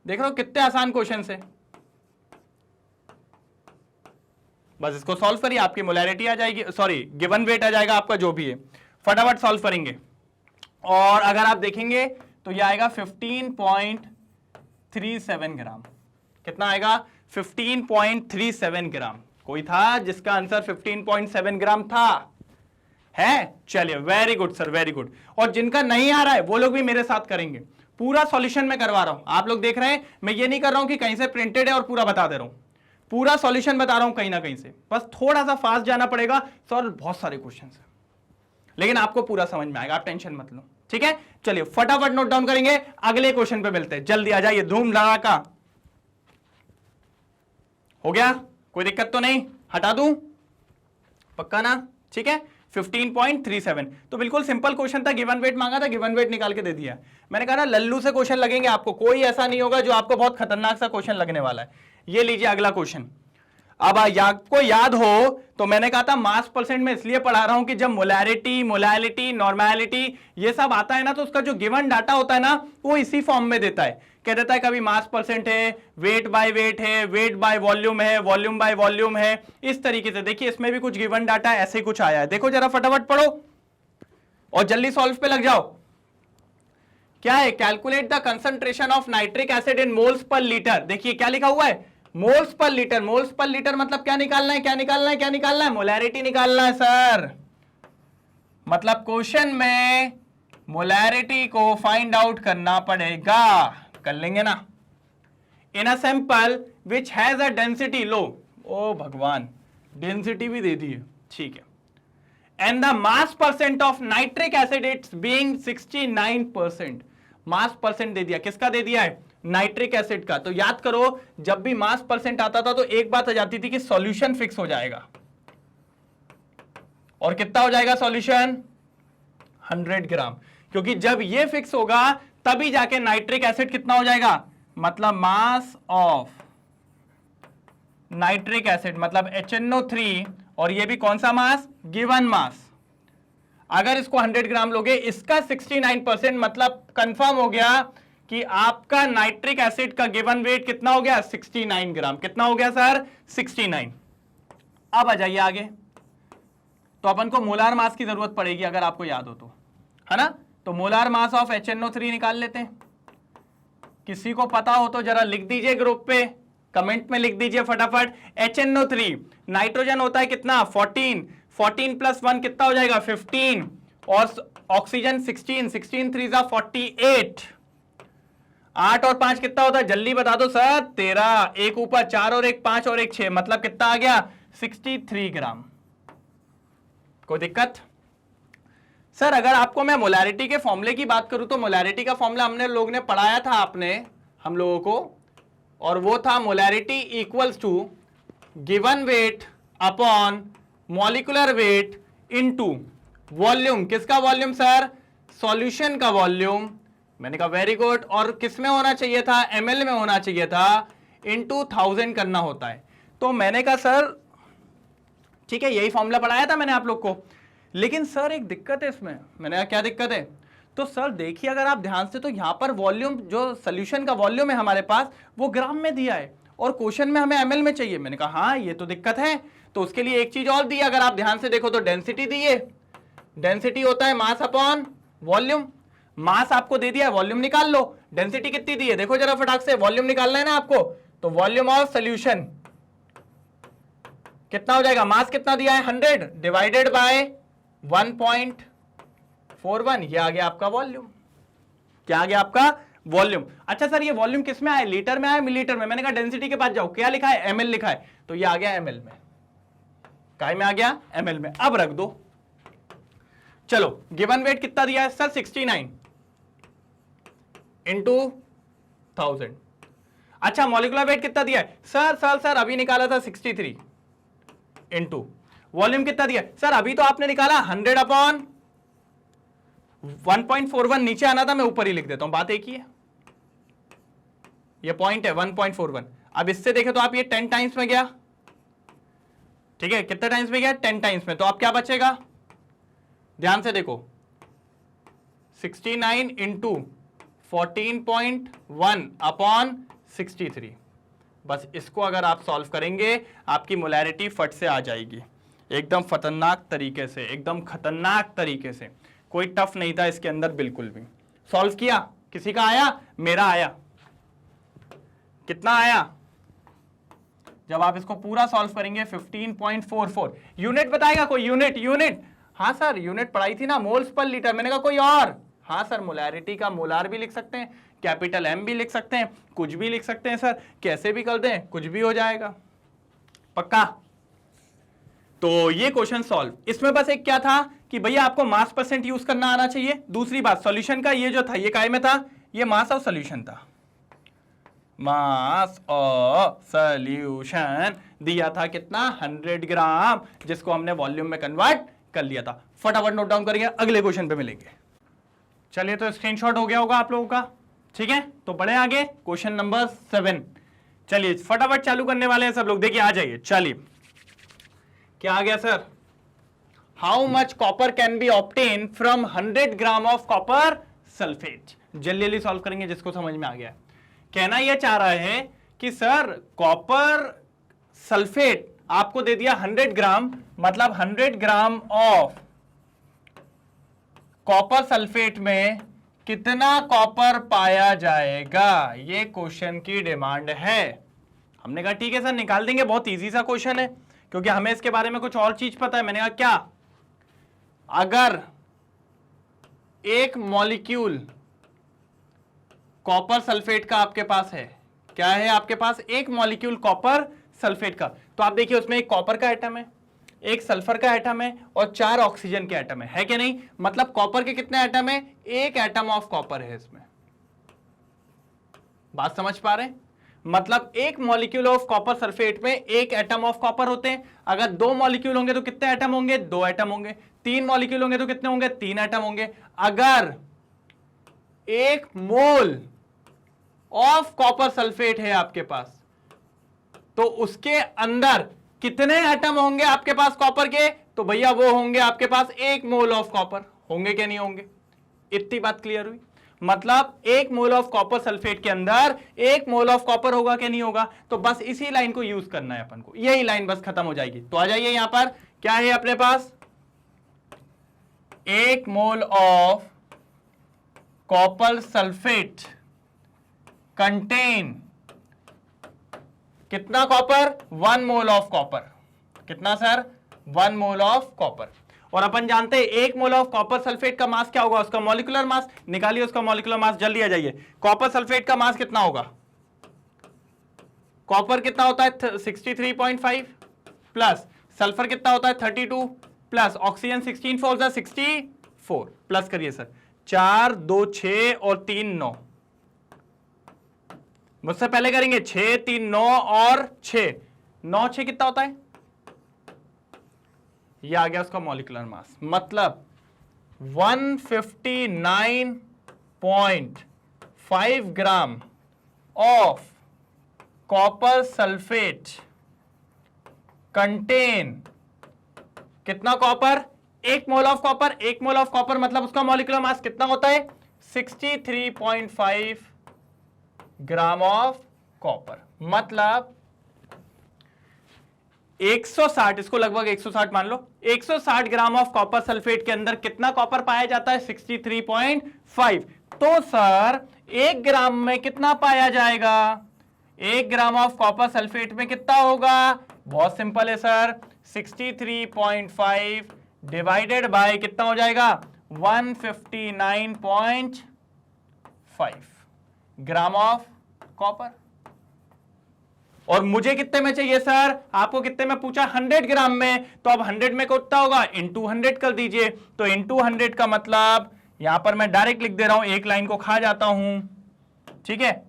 देख रहे हो कितने आसान क्वेश्चन है। बस इसको सॉल्व करिए, आपकी मोलैरिटी आ जाएगी, सॉरी गिवन वेट आ जाएगा आपका जो भी है, फटाफट सॉल्व करेंगे। और अगर आप देखेंगे तो ये आएगा 15.37 ग्राम। कितना आएगा? 15.37 ग्राम। कोई था जिसका आंसर 15.7 ग्राम था? है? चलिए, very good sir, very good. और जिनका नहीं आ रहा है वो लोग भी मेरे साथ करेंगे। पूरा सॉल्यूशन मैं करवा रहा हूं, आप लोग देख रहे हैं, मैं ये नहीं कर रहा हूं कि कहीं से प्रिंटेड है और पूरा बता दे रहा हूं, पूरा सॉल्यूशन बता रहा हूं कहीं ना कहीं से। बस थोड़ा सा फास्ट जाना पड़ेगा सर, बहुत सारे क्वेश्चन है, लेकिन आपको पूरा समझ में आएगा, आप टेंशन मत लो, ठीक है। चलिए फटाफट नोट डाउन करेंगे, अगले क्वेश्चन पे मिलते हैं। जल्दी आ जाइए, धूम धड़ाका। हो गया? कोई दिक्कत तो नहीं? हटा दूं? पक्का ना? ठीक है। 15.37 तो बिल्कुल सिंपल क्वेश्चन था, गिवन वेट मांगा था, गिवन वेट निकाल के दे दिया। मैंने कहा ना लल्लू से क्वेश्चन लगेंगे आपको, कोई ऐसा नहीं होगा जो आपको बहुत खतरनाक सा क्वेश्चन लगने वाला है। ये लीजिए अगला क्वेश्चन। अब आपको याद हो तो मैंने कहा था मास परसेंट में इसलिए पढ़ा रहा हूं कि जब मोलैरिटी, मोलैलिटी, नॉर्मैलिटी ये सब आता है ना, तो उसका जो गिवन डाटा होता है ना वो इसी फॉर्म में देता है। कह देता है कभी मास परसेंट है, वेट बाय वेट है, वेट बाय वॉल्यूम है, वॉल्यूम बाय वॉल्यूम है, इस तरीके से। देखिए इसमें भी कुछ गिवन डाटा ऐसे कुछ आया है। देखो जरा फटाफट पढ़ो और जल्दी सॉल्व पे लग जाओ। क्या है? Calculate the concentration of nitric acid in moles per litre. देखिए क्या लिखा हुआ है, moles per litre. Moles per litre मतलब क्या निकालना है, क्या निकालना है, क्या निकालना है? मोलैरिटी निकालना है सर। मतलब क्वेश्चन में मोलैरिटी को फाइंड आउट करना पड़ेगा। कर लेंगे ना। In a sample which has a density लो, ओ भगवान, डेंसिटी भी दे दी है, ठीक है। And the mass percent of nitric acid it's being 69%। Mass percent दे दिया, किसका दे दिया है? नाइट्रिक एसिड का। तो याद करो जब भी मास परसेंट आता था तो एक बात आ जाती थी कि सॉल्यूशन फिक्स हो जाएगा। और कितना हो जाएगा सॉल्यूशन? 100 ग्राम। क्योंकि जब ये फिक्स होगा तभी जाके नाइट्रिक एसिड कितना हो जाएगा, मतलब मास ऑफ नाइट्रिक एसिड मतलब HNO3, और ये भी कौन सा मास? Given mass. अगर इसको 100 ग्राम लोगे, इसका 69%, मतलब कंफर्म हो गया कि आपका नाइट्रिक एसिड का गिवन वेट कितना हो गया? 69 ग्राम। कितना हो गया सर? 69। अब आ जाइए आगे। तो अपन को मोलार मास की जरूरत पड़ेगी अगर आपको याद हो तो, है ना। तो मोलार मास ऑफ HNO3 निकाल लेते हैं। किसी को पता हो तो जरा लिख दीजिए ग्रुप पे, कमेंट में लिख दीजिए फटाफट। HNO3 नाइट्रोजन होता है कितना? 14। 14 प्लस 1 कितना हो जाएगा? 15। और ऑक्सीजन 16। 16 3 जा 48। 8 और 5 कितना होता है? जल्दी बता दो सर। 13। एक ऊपर 4 और एक 5 और एक 6, मतलब कितना आ गया? 63 ग्राम। कोई दिक्कत? सर अगर आपको मैं मोलैरिटी के फॉर्मूले की बात करूं तो मोलैरिटी का फॉर्मूला हमने लोग ने पढ़ाया था, आपने हम लोगों को, और वो था molarity equals to given weight upon molecular weight into volume. किसका वॉल्यूम सर? सॉल्यूशन का वॉल्यूम। मैंने कहा वेरी गुड। और किस में होना चाहिए था? ml में होना चाहिए था, इनटू 1000 करना होता है। तो मैंने कहा सर ठीक है, यही फॉर्मूला पढ़ाया था मैंने आप लोग को, लेकिन सर एक दिक्कत है इसमें। मैंने कहा क्या दिक्कत है? तो सर देखिए अगर आप ध्यान से, तो यहां पर वॉल्यूम, जो सोल्यूशन का वॉल्यूम है हमारे पास, वो ग्राम में दिया है और क्वेश्चन में हमें ml में चाहिए। मैंने कहा हाँ ये तो दिक्कत है। तो उसके लिए एक चीज और दी, अगर आप ध्यान से देखो तो डेंसिटी दी है। डेंसिटी होता है मास अपॉन वॉल्यूम। मास आपको दे दिया है, वॉल्यूम निकाल लो। डेंसिटी कितनी दी है? देखो जरा फटाक से, वॉल्यूम निकालना है ना आपको, तो वॉल्यूम ऑफ सोल्यूशन कितना हो जाएगा? मास कितना दिया है? 100 डिवाइडेड बाय 1.41, ये आ गया आपका वॉल्यूम। क्या आ गया आपका? वॉल्यूम। अच्छा सर ये वॉल्यूम किस में आया? लीटर में आया, मिलीलीटर में? मैंने कहा डेंसिटी के पास जाओ, क्या लिखा है? ml लिखा है, तो ये आ गया ml में। काय में आ गया? ml में। अब रख दो। चलो गिवन वेट कितना दिया है सर? 69 इंटू 1000। अच्छा मॉलिक्यूलर वेट कितना दिया है सर अभी निकाला था 63 इंटू वॉल्यूम कितना दिया सर? अभी तो आपने निकाला 100 अपॉन 1.41। नीचे आना था, मैं ऊपर ही लिख देता हूं, बात एक ही है। ये पॉइंट है 1.41। अब इससे देखें तो आप ये 10 टाइम्स में गया, ठीक है। कितने टाइम्स में गया? 10 टाइम्स में। तो आप क्या बचेगा? ध्यान से देखो, 69 इंटू 14.1 अपॉन 63। बस इसको अगर आप सॉल्व करेंगे आपकी मोलैरिटी फट से आ जाएगी, एकदम खतरनाक तरीके से, एकदम खतरनाक तरीके से। कोई टफ नहीं था इसके अंदर बिल्कुल भी। सॉल्व किया, किसी का आया? मेरा आया। कितना आया? जब आप इसको पूरा सॉल्व करेंगे 15.44। यूनिट बताएगा कोई? यूनिट? हाँ सर यूनिट पढ़ाई थी ना, मोल्स पर लीटर। मैंने कहा कोई और? हाँ सर मोलैरिटी का मोलार भी लिख सकते हैं, कैपिटल एम भी लिख सकते हैं, कुछ भी लिख सकते हैं सर, कैसे भी कर दें कुछ भी हो जाएगा। पक्का? तो ये क्वेश्चन सॉल्व। इसमें बस एक क्या था कि भैया आपको मास परसेंट यूज करना आना चाहिए। दूसरी बात सॉल्यूशन का ये जो था ये काय में था? ये मास ऑफ सॉल्यूशन था। मास ऑफ सॉल्यूशन दिया था कितना? 100 ग्राम, जिसको हमने वॉल्यूम में कन्वर्ट कर लिया था। फटाफट नोट डाउन करेंगे, अगले क्वेश्चन पे मिलेंगे। चलिए तो स्क्रीनशॉट हो गया होगा आप लोगों का, ठीक है? तो बढ़े आगे, क्वेश्चन नंबर 7। चलिए फटाफट चालू करने वाले हैं सब लोग, देखिए आ जाइए। चलिए क्या आ गया sir? How much copper can be obtain from 100 gram of copper sulphate. जल्दी जल्दी सॉल्व करेंगे जिसको समझ में आ गया। कहना यह चाह रहा है कि सर कॉपर सल्फेट आपको दे दिया 100 ग्राम, मतलब 100 ग्राम ऑफ कॉपर सल्फेट में कितना कॉपर पाया जाएगा, ये क्वेश्चन की डिमांड है। हमने कहा ठीक है सर निकाल देंगे, बहुत इजी सा क्वेश्चन है, क्योंकि हमें इसके बारे में कुछ और चीज पता है। मैंने कहा क्या? अगर एक मॉलिक्यूल कॉपर सल्फेट का आपके पास है, क्या है आपके पास? एक मॉलिक्यूल कॉपर सल्फेट का, तो आप देखिए उसमें एक कॉपर का एटम है, एक सल्फर का एटम है और 4 ऑक्सीजन के एटम है कि नहीं? मतलब कॉपर के कितने एटम है? एक एटम ऑफ कॉपर है इसमें। बात समझ पा रहे हैं? मतलब एक मॉलिक्यूल ऑफ कॉपर सल्फेट में एक एटम ऑफ कॉपर होते हैं। अगर 2 मॉलिक्यूल होंगे तो कितने एटम होंगे? 2 एटम होंगे। 3 मॉलिक्यूल होंगे तो कितने होंगे? 3 एटम होंगे। अगर 1 मोल ऑफ कॉपर सल्फेट है आपके पास, तो उसके अंदर कितने एटम होंगे आपके पास कॉपर के? तो भैया वो होंगे आपके पास 1 मोल ऑफ कॉपर। होंगे क्या नहीं होंगे? इतनी बात क्लियर हुई? मतलब 1 मोल ऑफ कॉपर सल्फेट के अंदर 1 मोल ऑफ कॉपर होगा कि नहीं होगा? तो बस इसी लाइन को यूज करना है अपन को, यही लाइन बस खत्म हो जाएगी। तो आ जाइए यहां पर, क्या है अपने पास? 1 mole of copper sulphate contain कितना कॉपर? 1 mole of copper. कितना सर? 1 mole of copper. और अपन जानते हैं 1 मोल ऑफ कॉपर सल्फेट का मास क्या होगा? उसका मॉलिक्यूलर मास निकालिए, उसका मॉलिक्यूलर मास जल्दी आ जाइए। कॉपर सल्फेट का मास कितना होगा? कॉपर कितना होता है? 63.5 प्लस सल्फर कितना होता है? 32 प्लस ऑक्सीजन 16 4 64 प्लस करिए सर, 4 2 6 और 3 9। मुझसे पहले करेंगे 6 3 9 और 6 9 6 कितना होता है? ये आ गया उसका मॉलिक्यूलर मास, मतलब 159.5 gram of copper sulphate contain कितना copper? 1 mole of copper. 1 mole of copper मतलब उसका मॉलिक्यूलर मास कितना होता है? 63.5 ग्राम ऑफ कॉपर। मतलब 160, इसको लगभग 160 मान लो, 160 ग्राम ऑफ कॉपर सल्फेट के अंदर कितना कॉपर पाया जाता है? 63.5। तो सर 1 ग्राम में कितना पाया जाएगा? 1 ग्राम ऑफ कॉपर सल्फेट में कितना होगा? बहुत सिंपल है सर, 63.5 डिवाइडेड बाय कितना हो जाएगा? 159.5 ग्राम ऑफ कॉपर। और मुझे कितने में चाहिए सर? आपको कितने में पूछा? 100 ग्राम में। तो अब 100 में कितना होगा? इंटू 100 कर दीजिए। तो इंटू 100 का मतलब यहां पर मैं डायरेक्ट लिख दे रहा हूं, एक लाइन को खा जाता हूं, ठीक है?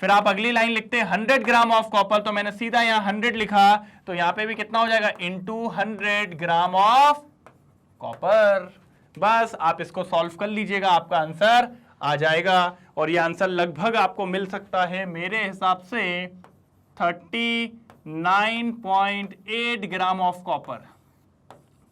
फिर आप अगली लाइन लिखते हैं 100 ग्राम ऑफ कॉपर, तो मैंने सीधा यहां 100 लिखा, तो यहां पे भी कितना हो जाएगा? Into 100 gram of copper. बस आप इसको सॉल्व कर लीजिएगा, आपका आंसर आ जाएगा। और ये आंसर लगभग आपको मिल सकता है मेरे हिसाब से 39.8 ग्राम ऑफ कॉपर।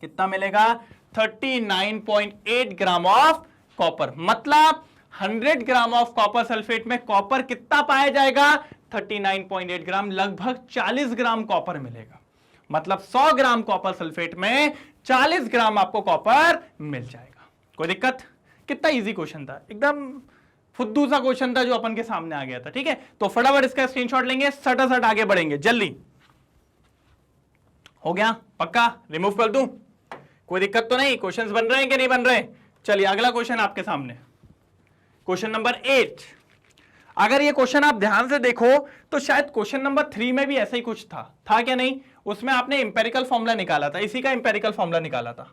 कितना मिलेगा? 39.8 ग्राम ऑफ कॉपर। मतलब 100 ग्राम ऑफ कॉपर सल्फेट में कॉपर कितना पाया जाएगा? 39.8 ग्राम, लगभग 40 ग्राम कॉपर मिलेगा। मतलब 100 ग्राम कॉपर सल्फेट में 40 ग्राम आपको कॉपर मिल जाएगा। कोई दिक्कत? कितना इजी क्वेश्चन था, एकदम फुद्दू सा क्वेश्चन था जो अपन के सामने आ गया था। ठीक है, तो फटाफट इसका स्क्रीनशॉट लेंगे, सटासट आगे बढ़ेंगे जल्दी। हो गया पक्का? रिमूव कर दूं? कोई दिक्कत तो नहीं? क्वेश्चंस बन रहे हैं कि नहीं बन रहे? चलिए अगला क्वेश्चन आपके सामने, क्वेश्चन नंबर 8। अगर ये क्वेश्चन आप ध्यान से देखो तो शायद क्वेश्चन नंबर 3 में भी ऐसा ही कुछ था क्या नहीं? उसमें आपने इंपेरिकल फॉर्मूला निकाला था, इसी का इंपेरिकल फॉर्मूला निकाला था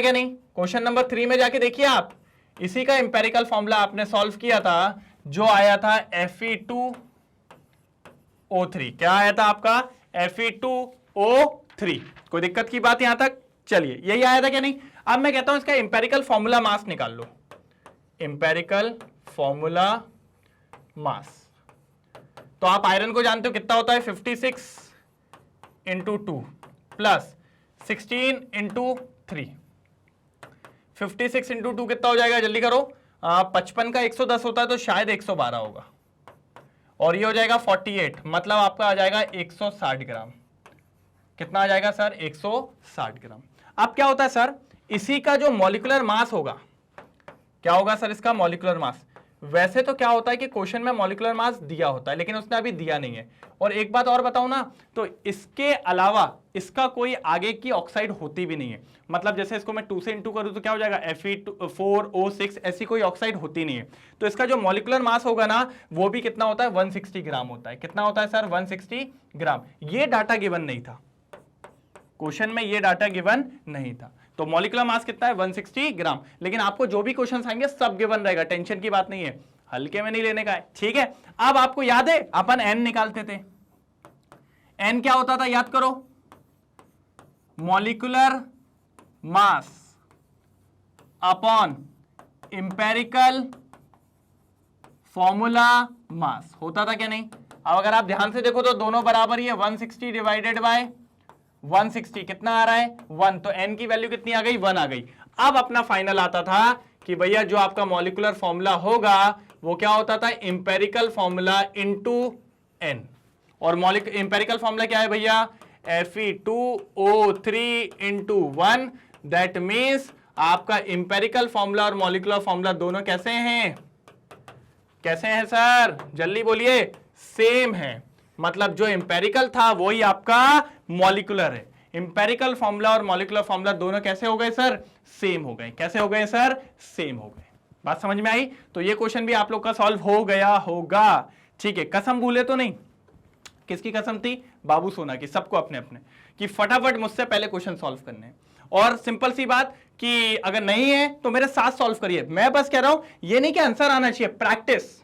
क्या नहीं? क्वेश्चन नंबर 3 में जाके देखिए आप, इसी का इंपेरिकल फॉर्मूला आपने सॉल्व किया था, जो आया था Fe2O3। क्या आया था आपका? Fe2O3। कोई दिक्कत की बात यहां तक? चलिए यही आया था क्या नहीं? अब मैं कहता हूं इसका इंपेरिकल फॉर्मूला मास निकाल लो। इंपेरिकल फॉर्मूला मास, तो आप आयरन को जानते हो कितना होता है? 56 इंटू 2 प्लस 16 इंटू 3। 56 इंटू 2 कितना हो जाएगा? जल्दी करो। 55 का 110 होता है तो शायद 112 होगा, और ये हो जाएगा 48, मतलब आपका आ जाएगा 160 ग्राम। कितना आ जाएगा सर? 160 ग्राम। अब क्या होता है सर, इसी का जो मॉलिक्यूलर मास होगा, क्या होगा सर इसका मॉलिक्यूलर मास? वैसे तो क्या होता है कि क्वेश्चन में मॉलिक्यूलर मास दिया होता है, लेकिन उसने अभी दिया नहीं है। और एक बात और बताऊं ना, तो इसके अलावा इसका कोई आगे की ऑक्साइड होती भी नहीं है। मतलब जैसे इसको मैं 2 से इंटू करूं तो क्या हो जाएगा? Fe4O6, ऐसी कोई ऑक्साइड होती नहीं है। तो इसका जो मॉलिक्यूलर मास होगा ना, वो भी कितना होता है? 160 ग्राम होता है। कितना होता है सर? 160 ग्राम। ये डाटा गिवन नहीं था क्वेश्चन में, ये डाटा गिवन नहीं था। तो मॉलिक्यूलर मास कितना है? 160 ग्राम। लेकिन आपको जो भी क्वेश्चन आएंगे सब गिवन रहेगा, टेंशन की बात नहीं है, हल्के में नहीं लेने का है। ठीक है, अब आपको याद है अपन एन निकालते थे। एन क्या होता था? याद करो, molecular mass upon empirical formula mass होता था क्या नहीं? अब अगर आप ध्यान से देखो तो दोनों बराबर ही है। 160 डिवाइडेड बाय 160 कितना आ रहा है? 1। तो n की वैल्यू कितनी आ गई? 1 आ गई। अब अपना फाइनल आता था कि भैया जो आपका मॉलिक्यूलर फॉर्मूला होगा वो क्या होता था? Empirical formula into n। और इंपेरिकल फॉर्मूला क्या है भैया? Fe2O3 into 1। दैट मीन्स आपका इंपेरिकल फॉर्मूला और मॉलिक्यूलर फॉर्मूला दोनों कैसे हैं? कैसे हैं सर? जल्दी बोलिए। सेम है। मतलब जो इंपेरिकल था वही आपका मॉलिक्यूलर है। इंपेरिकल फॉर्मूला और मॉलिक्यूलर फॉर्मूला दोनों कैसे हो गए सर? सेम हो गए। कैसे हो गए सर? सेम हो गए। बात समझ में आई? तो ये क्वेश्चन भी आप लोग का सॉल्व हो गया होगा। ठीक है, कसम भूले तो नहीं? किसकी कसम थी? बाबू सोना की, सबको अपने अपने, कि फटाफट मुझसे पहले क्वेश्चन सॉल्व करने। और सिंपल सी बात कि अगर नहीं है तो मेरे साथ सॉल्व करिए। मैं बस कह रहा हूं ये नहीं कि आंसर आना चाहिए, प्रैक्टिस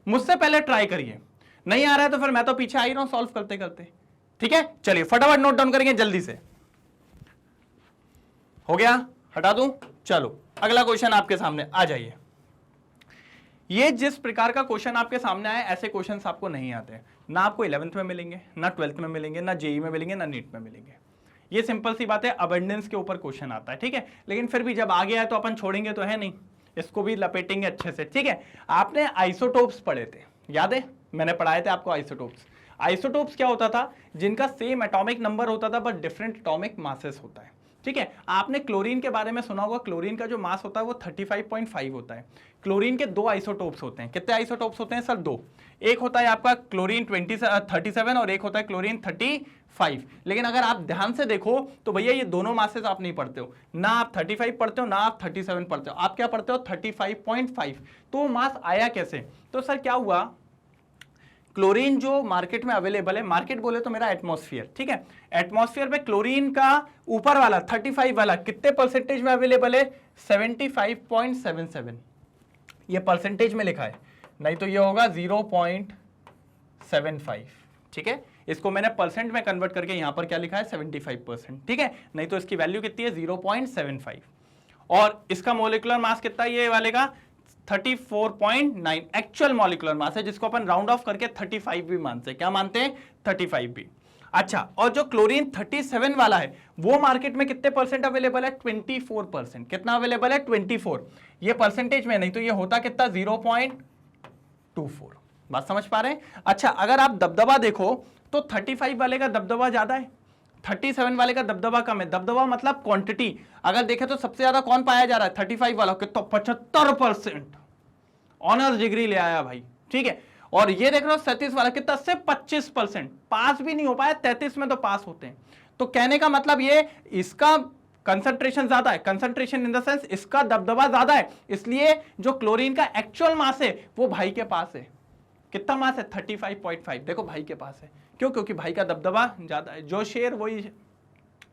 मुझसे पहले ट्राई करिए। नहीं आ रहा है तो फिर मैं तो पीछे आ ही रहा हूं सॉल्व करते करते। ठीक है, चलिए फटाफट नोट डाउन करेंगे जल्दी से। हो गया? हटा दूं? चलो अगला क्वेश्चन आपके सामने आ जाइए। ये जिस प्रकार का क्वेश्चन आपके सामने आया, ऐसे क्वेश्चंस आपको नहीं आते। ना आपको 11th में मिलेंगे, ना 12th में मिलेंगे, ना जेई में मिलेंगे, ना नीट में मिलेंगे। ये सिंपल सी बात है, अबंडेंस के ऊपर क्वेश्चन आता है। ठीक है, लेकिन फिर भी जब आ गया है तो अपन छोड़ेंगे तो है नहीं, इसको भी लपेटेंगे अच्छे से। ठीक है, आपने आइसोटोप्स पढ़े थे, याद है? मैंने पढ़ाए थे आपको आइसोटोप्स। आइसोटोप्स क्या होता था? जिनका सेम एटॉमिक नंबर होता था बट डिफरेंट एटॉमिक मासेस होता है। ठीक है, आपने क्लोरीन के बारे में सुना होगा। क्लोरीन का जो मास होता है वो 35.5 होता है। क्लोरीन के 2 आइसोटोप्स होते हैं। कितने आइसोटोप्स होते हैं सर? 2। एक होता है आपका क्लोरीन 37 और एक होता है क्लोरीन 35। लेकिन अगर आप ध्यान से देखो तो भैया ये दोनों मासेस आप नहीं पढ़ते हो, ना आप 35 पढ़ते हो ना आप 37 पढ़ते हो, आप क्या पढ़ते हो? 35.5। तो मास आया कैसे? तो सर क्या हुआ, क्लोरीन जो मार्केट में अवेलेबल है, मार्केट बोले तो मेरा एटमॉस्फेयर, ठीक है, एटमॉस्फेयर में क्लोरीन का ऊपर वाला 35 वाला कितने परसेंटेज में अवेलेबल है? 75.77। ये परसेंटेज में लिखा है, नहीं तो ये होगा 0.75। ठीक है, इसको मैंने परसेंट में कन्वर्ट करके यहां पर क्या लिखा है? 75%। ठीक है, नहीं तो इसकी वैल्यू कितनी है? 0.75। और इसका मोलिकुलर मास कितना है ये वाले का? 34.9 एक्चुअल मॉलिक्यूलर मास है, जिसको अपन राउंड ऑफ करके 35 भी मानते हैं। क्या मानते हैं? 35 भी। अच्छा, और जो क्लोरीन 37 वाला है वो मार्केट में कितने परसेंट अवेलेबल है? 24%। कितना अवेलेबल है? 24। ये परसेंटेज में नहीं तो ये होता कितना? 0.24। बात समझ पा रहे हैं? अच्छा, अगर आप दबदबा देखो तो 35 वाले का दबदबा ज्यादा है, 37 वाले का दबदबा कम है। दबदबा मतलब क्वांटिटी अगर देखें तो सबसे ज्यादा कौन पाया जा रहा है? 35 वाला। कितना? 75% ऑनर्स डिग्री ले आया भाई, ठीक है। और ये देख रहे हो 37 वाला कितना? से 25%, पास भी नहीं हो पाया। 33 में तो पास होते हैं। तो कहने का मतलब ये इसका कंसंट्रेशन ज्यादा है, कंसंट्रेशन इन द सेंस इसका दबदबा ज्यादा है, इसलिए जो क्लोरीन का एक्चुअल मास है वो भाई के पास है। कितना मास है? 35.5। देखो भाई के पास है, क्यों? क्योंकि भाई का दबदबा ज्यादा है, जो शेयर वही है।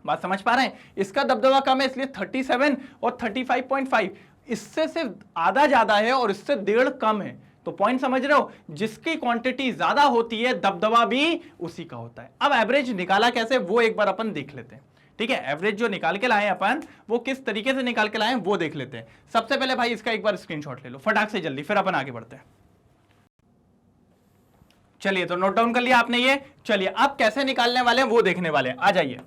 बात समझ पा रहे हैं? इसका दबदबा कम है इसलिए 37 और 35.5 इससे सिर्फ आधा ज्यादा है और इससे 1.5 कम है। तो पॉइंट समझ रहे हो? जिसकी क्वांटिटी ज्यादा होती है दबदबा भी उसी का होता है। अब एवरेज निकाला कैसे वो एक बार अपन देख लेते हैं, ठीक है। एवरेज जो निकाल के लाए अपन वो किस तरीके से निकाल के लाए वो देख लेते हैं। सबसे पहले भाई इसका एक बार स्क्रीनशॉट ले लो फटाक से जल्दी, फिर अपन आगे बढ़ते हैं। चलिए, तो नोट डाउन कर लिया आपने ये। चलिए अब कैसे निकालने वाले हैं वो देखने वाले हैं। आ जाइए।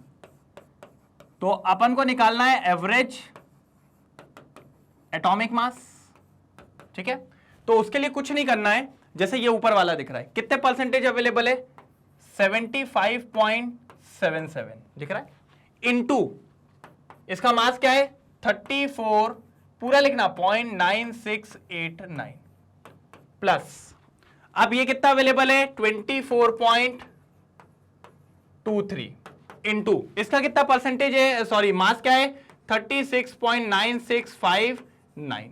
तो अपन को निकालना है एवरेज एटॉमिक मास, ठीक है। तो उसके लिए कुछ नहीं करना है, जैसे ये ऊपर वाला दिख रहा है कितने परसेंटेज अवेलेबल है? 75.77 दिख रहा है, इनटू इसका मास क्या है? 34, पूरा लिखना 0.9689 प्लस अब ये कितना अवेलेबल है? 24.23 इनटू इसका कितना परसेंटेज है? सॉरी, मास क्या है? 36.9659।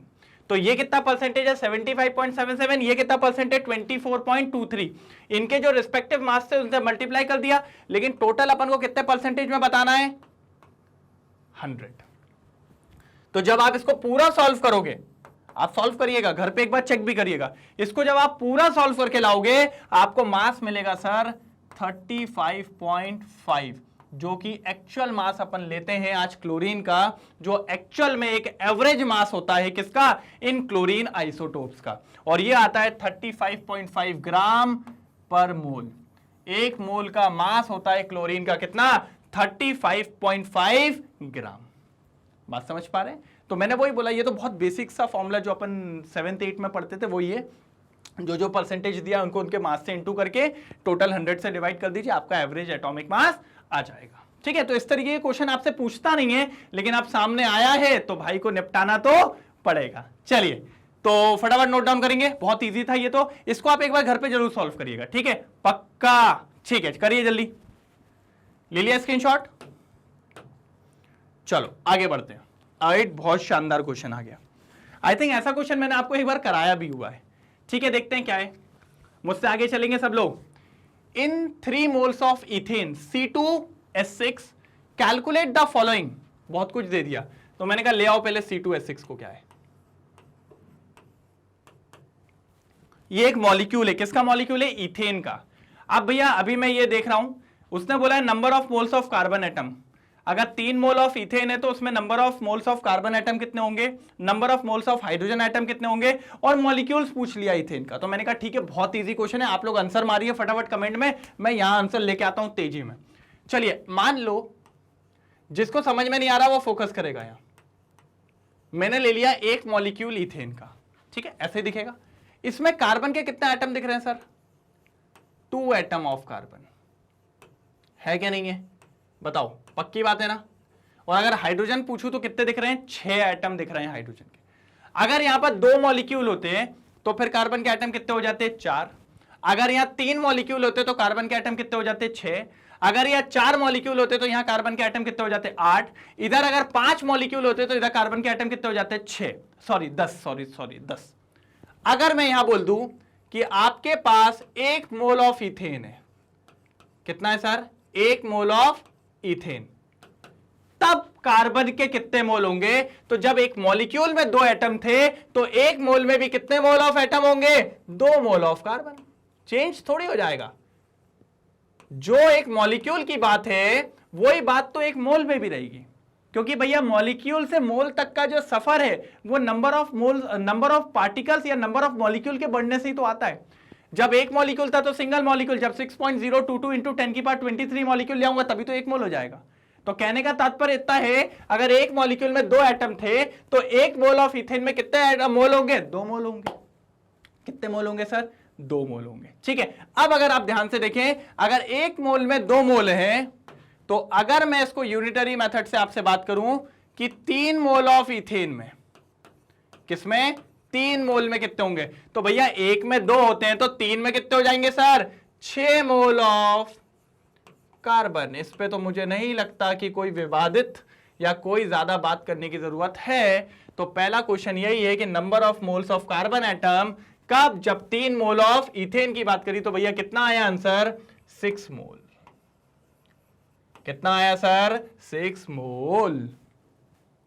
तो ये कितना परसेंटेज है? 75.77। ये कितना परसेंटेज? 24.23। इनके जो रिस्पेक्टिव मास थे उनसे मल्टीप्लाई कर दिया, लेकिन टोटल अपन को कितने परसेंटेज में बताना है? 100। तो जब आप इसको पूरा सॉल्व करोगे, आप सॉल्व करिएगा घर पे, एक बार चेक भी करिएगा इसको, जब आप पूरा सॉल्व करके लाओगे आपको मास मिलेगा सर 35.5, जो कि एक्चुअल मास अपन लेते हैं आज क्लोरीन का, जो एक्चुअल में एक एवरेज मास होता है किसका? इन क्लोरीन आइसोटोप्स का। और ये आता है 35.5 ग्राम पर मोल। एक मोल का मास होता है क्लोरीन का कितना? 35.5 ग्राम। बात समझ पा रहे हैं? तो मैंने वही बोला, ये तो बहुत बेसिक सा फॉर्मूला जो अपन 7th 8th में पढ़ते थे वही है। जो परसेंटेज दिया उनको उनके मास से इंटू करके टोटल 100 से डिवाइड कर दीजिए, आपका एवरेज एटॉमिक मास आ जाएगा, ठीक है। तो इस तरीके के क्वेश्चन आपसे पूछता नहीं है, लेकिन आप सामने आया है तो भाई को निपटाना तो पड़ेगा। चलिए, तो फटाफट नोट डाउन करेंगे, बहुत इजी था ये तो। इसको आप एक बार घर पे जरूर सॉल्व करिएगा, ठीक है, पक्का, ठीक है। करिए जल्दी, ले लिया स्क्रीनशॉट। चलो आगे बढ़ते हैं। एक बहुत शानदार क्वेश्चन आ गया। आई थिंक ऐसा क्वेश्चन मैंने आपको एक बार कराया भी हुआ है, ठीक है। देखते हैं क्या है, मुझसे आगे चलेंगे सब लोग। इन 3 moles of ethane C2H6 calculate the following. बहुत कुछ दे दिया तो मैंने कहा ले आओ पहले C2H6 को क्या है। ये एक मॉलिक्यूल है, किसका मॉलिक्यूल है? इथेन का। अब भैया अभी मैं ये देख रहा हूं, उसने बोला है number of moles of carbon atom. अगर 3 मोल ऑफ इथेन है तो उसमें number of moles of carbon atom कितने होंगे, number of moles of hydrogen atom कितने होंगे, और मॉलिक्यूल्स पूछ लिया इथेन का। तो मैंने कहा ठीक है, बहुत इजी क्वेश्चन है, आप लोग आंसर मारिए फटाफट कमेंट में, मैं यहां आंसर लेके आता हूं तेजी में। चलिए, मान लो जिसको समझ में नहीं आ रहा वो फोकस करेगा। यहां मैंने ले लिया एक मॉलिक्यूल इथेन का, ठीक है, ऐसे दिखेगा। इसमें कार्बन के कितने एटम दिख रहे हैं सर? 2 एटम ऑफ कार्बन है क्या नहीं है? बताओ, पक्की बात है ना? और अगर हाइड्रोजन पूछूं तो कितने दिख रहे हैं? 6 एटम दिख रहे हैं हाइड्रोजन के। अगर यहां पर 2 मॉलिक्यूल होते हैं तो फिर कार्बन के एटम कितने हो जाते हैं? 4। अगर यहां 3 मॉलिक्यूल होते तो कार्बन के एटम कितने हो जाते? 6। अगर यहां 4 मॉलिक्यूल होते तो यहां कार्बन के एटम कितने हो जाते? 8। इधर अगर 5 मॉलिक्यूल होते तो इधर कार्बन के एटम कितने हो जाते? 6, सॉरी 10। अगर मैं यहां बोल दूं कि आपके पास 1 मोल ऑफ इथेन है, कितना है सर? 1 मोल ऑफ इथेन, तब कार्बन के कितने मोल होंगे? तो जब एक मॉलिक्यूल में 2 एटम थे तो 1 मोल में भी कितने मोल ऑफ एटम होंगे? 2 मोल ऑफ कार्बन। चेंज थोड़ी हो जाएगा, जो एक मॉलिक्यूल की बात है वही बात तो एक मोल में भी रहेगी, क्योंकि भैया मॉलिक्यूल से मोल तक का जो सफर है वो नंबर ऑफ पार्टिकल्स या नंबर ऑफ मॉलिक्यूल के बढ़ने से ही तो आता है। जब एक मॉलिक्यूल था तो सिंगल मॉलिक्यूल, जब 6.022 इंटू 10 की पावर 23 मॉलिक्यूल ले आऊंगा तभी तो एक मोल हो जाएगा। तो कहने का तात्पर्य इतना है, अगर एक मॉलिक्यूल में 2 एटम थे तो 1 मोल ऑफ इथेन में कितने मोल होंगे? 2 मोल होंगे। कितने मोल होंगे सर? 2 मोल होंगे। ठीक है, अब अगर आप ध्यान से देखें, अगर 1 मोल में 2 मोल हैं, तो अगर मैं इसको यूनिटरी मेथड से आपसे बात करूं कि 3 मोल ऑफ इथेन में, किसमें? 3 मोल में कितने होंगे? तो भैया 1 में 2 होते हैं तो 3 में कितने हो जाएंगे सर? 6 mole of carbon. इस पे तो मुझे नहीं लगता कि कोई विवादित या कोई ज्यादा बात करने की जरूरत है। तो पहला क्वेश्चन यही है कि number of moles of carbon atom कब? जब 3 मोल ऑफ इथेन की बात करी। तो भैया कितना आया आंसर? 6 मोल। कितना आया सर? 6 मोल।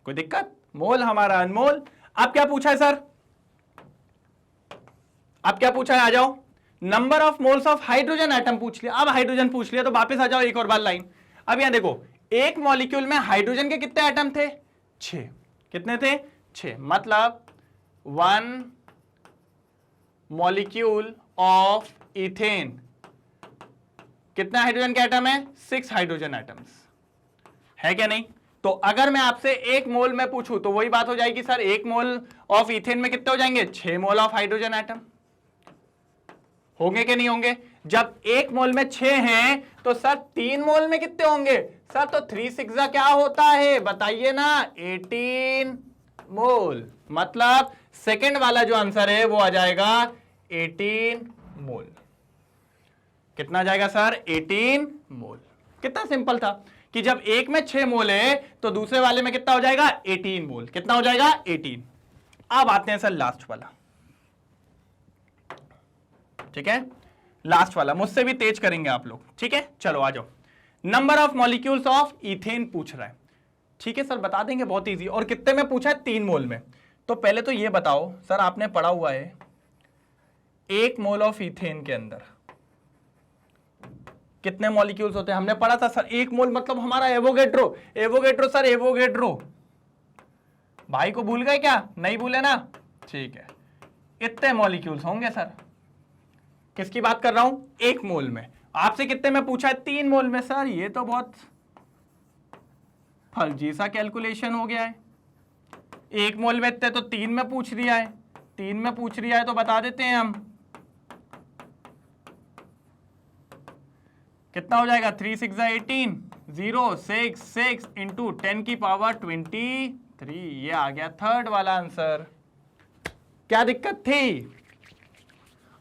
कोई दिक्कत? मोल हमारा अनमोल। अब क्या पूछा है सर? अब क्या पूछा है? आ जाओ। Number of moles of hydrogen atom पूछ लिया। अब हाइड्रोजन पूछ लिया तो वापस आ जाओ एक और बार लाइन। अब यहां देखो, एक मॉलिक्यूल में हाइड्रोजन के कितने एटम थे? 6। कितने थे? 6। मतलब 1 मॉलिक्यूल ऑफ इथेन कितना हाइड्रोजन के एटम है? 6 हाइड्रोजन एटम्स है क्या नहीं? तो अगर मैं आपसे 1 मोल में पूछूं तो वही बात हो जाएगी सर, 1 मोल ऑफ इथेन में कितने हो जाएंगे? 6 मोल ऑफ हाइड्रोजन एटम। होंगे कि नहीं होंगे? जब 1 मोल में 6 हैं तो सर 3 मोल में कितने होंगे? सर तो 3 6 क्या होता है बताइए ना? 18 मोल। मतलब सेकंड वाला जो आंसर है वो आ जाएगा 18 मोल। कितना जाएगा सर? 18 मोल। कितना सिंपल था कि जब एक में 6 मोल है तो दूसरे वाले में कितना हो जाएगा? 18 मोल। कितना हो जाएगा? 18। अब आते हैं सर लास्ट वाला। ठीक है, लास्ट वाला मुझसे भी तेज करेंगे आप लोग। ठीक है, चलो आ जाओ। Number of molecules of ethane पूछ रहा है। ठीक है सर, बता देंगे, बहुत इजी। और कितने में पूछा है? 3 मोल में। तो पहले तो ये बताओ सर, आपने पढ़ा हुआ है 1 मोल ऑफ इथेन के अंदर कितने मॉलिक्यूल्स होते हैं? हमने पढ़ा था सर 1 मोल मतलब हमारा एवोगेड्रो। Avogadro sir, Avogadro. भाई को भूल गए क्या? नहीं भूले ना? ठीक है, इतने मॉलिक्यूल्स होंगे सर। किसकी बात कर रहा हूं? 1 मोल में। आपसे कितने में पूछा है? 3 मोल में। सर ये तो बहुत फर्जी सा कैलकुलेशन हो गया है। 1 मोल में इतने तो 3 में पूछ दिया है। 3 में पूछ रिया है तो बता देते हैं हम। कितना हो जाएगा? 3 6 18, 0 6 6 इंटू 10 की पावर 23। ये आ गया थर्ड वाला आंसर। क्या दिक्कत थी?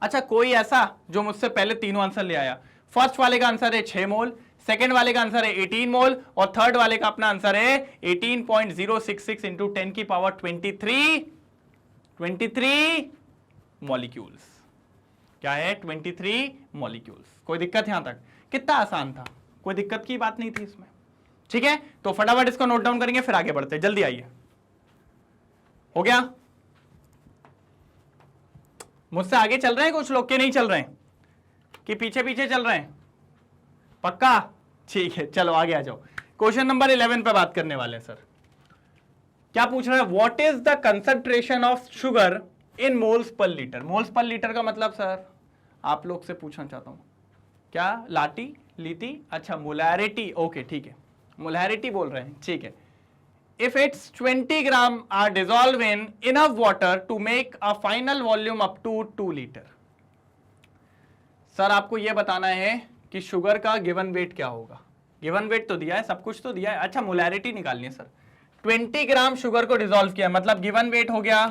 अच्छा, कोई ऐसा जो मुझसे पहले तीनों आंसर ले आया? फर्स्ट वाले का आंसर है 6 मोल, सेकेंड वाले का आंसर है 18 मोल और थर्ड वाले का अपना आंसर है 18.066 इंटू 10 की पावर 23 मॉलिक्यूल्स। क्या है? 23 मॉलिक्यूल्स। कोई दिक्कत यहां तक? कितना आसान था, कोई दिक्कत की बात नहीं थी इसमें। ठीक है, तो फटाफट इसको नोट डाउन करेंगे फिर आगे बढ़ते हैं। जल्दी आइए। हो गया? मुझसे आगे चल रहे हैं कुछ लोग के नहीं चल रहे हैं? कि पीछे पीछे चल रहे हैं? पक्का? ठीक है, चलो आगे आ जाओ। क्वेश्चन नंबर 11 पे बात करने वाले हैं सर। क्या पूछ रहा है? What is the concentration of sugar in moles per litre? Moles per litre का मतलब सर आप लोग से पूछना चाहता हूं, क्या लाटी लीटी? अच्छा, मोलैरिटी। ओके ठीक है, मोलैरिटी बोल रहे हैं। ठीक है। If it's 20 gram are dissolved in enough water to make a final volume up to 2 liter. Sir आपको यह बताना है कि शुगर का गिवन वेट क्या होगा। गिवन वेट तो दिया है, सब कुछ तो दिया है। अच्छा, मोलैरिटी निकालनी है सर। 20 ग्राम शुगर को डिसॉल्व किया, मतलब गिवन वेट हो गया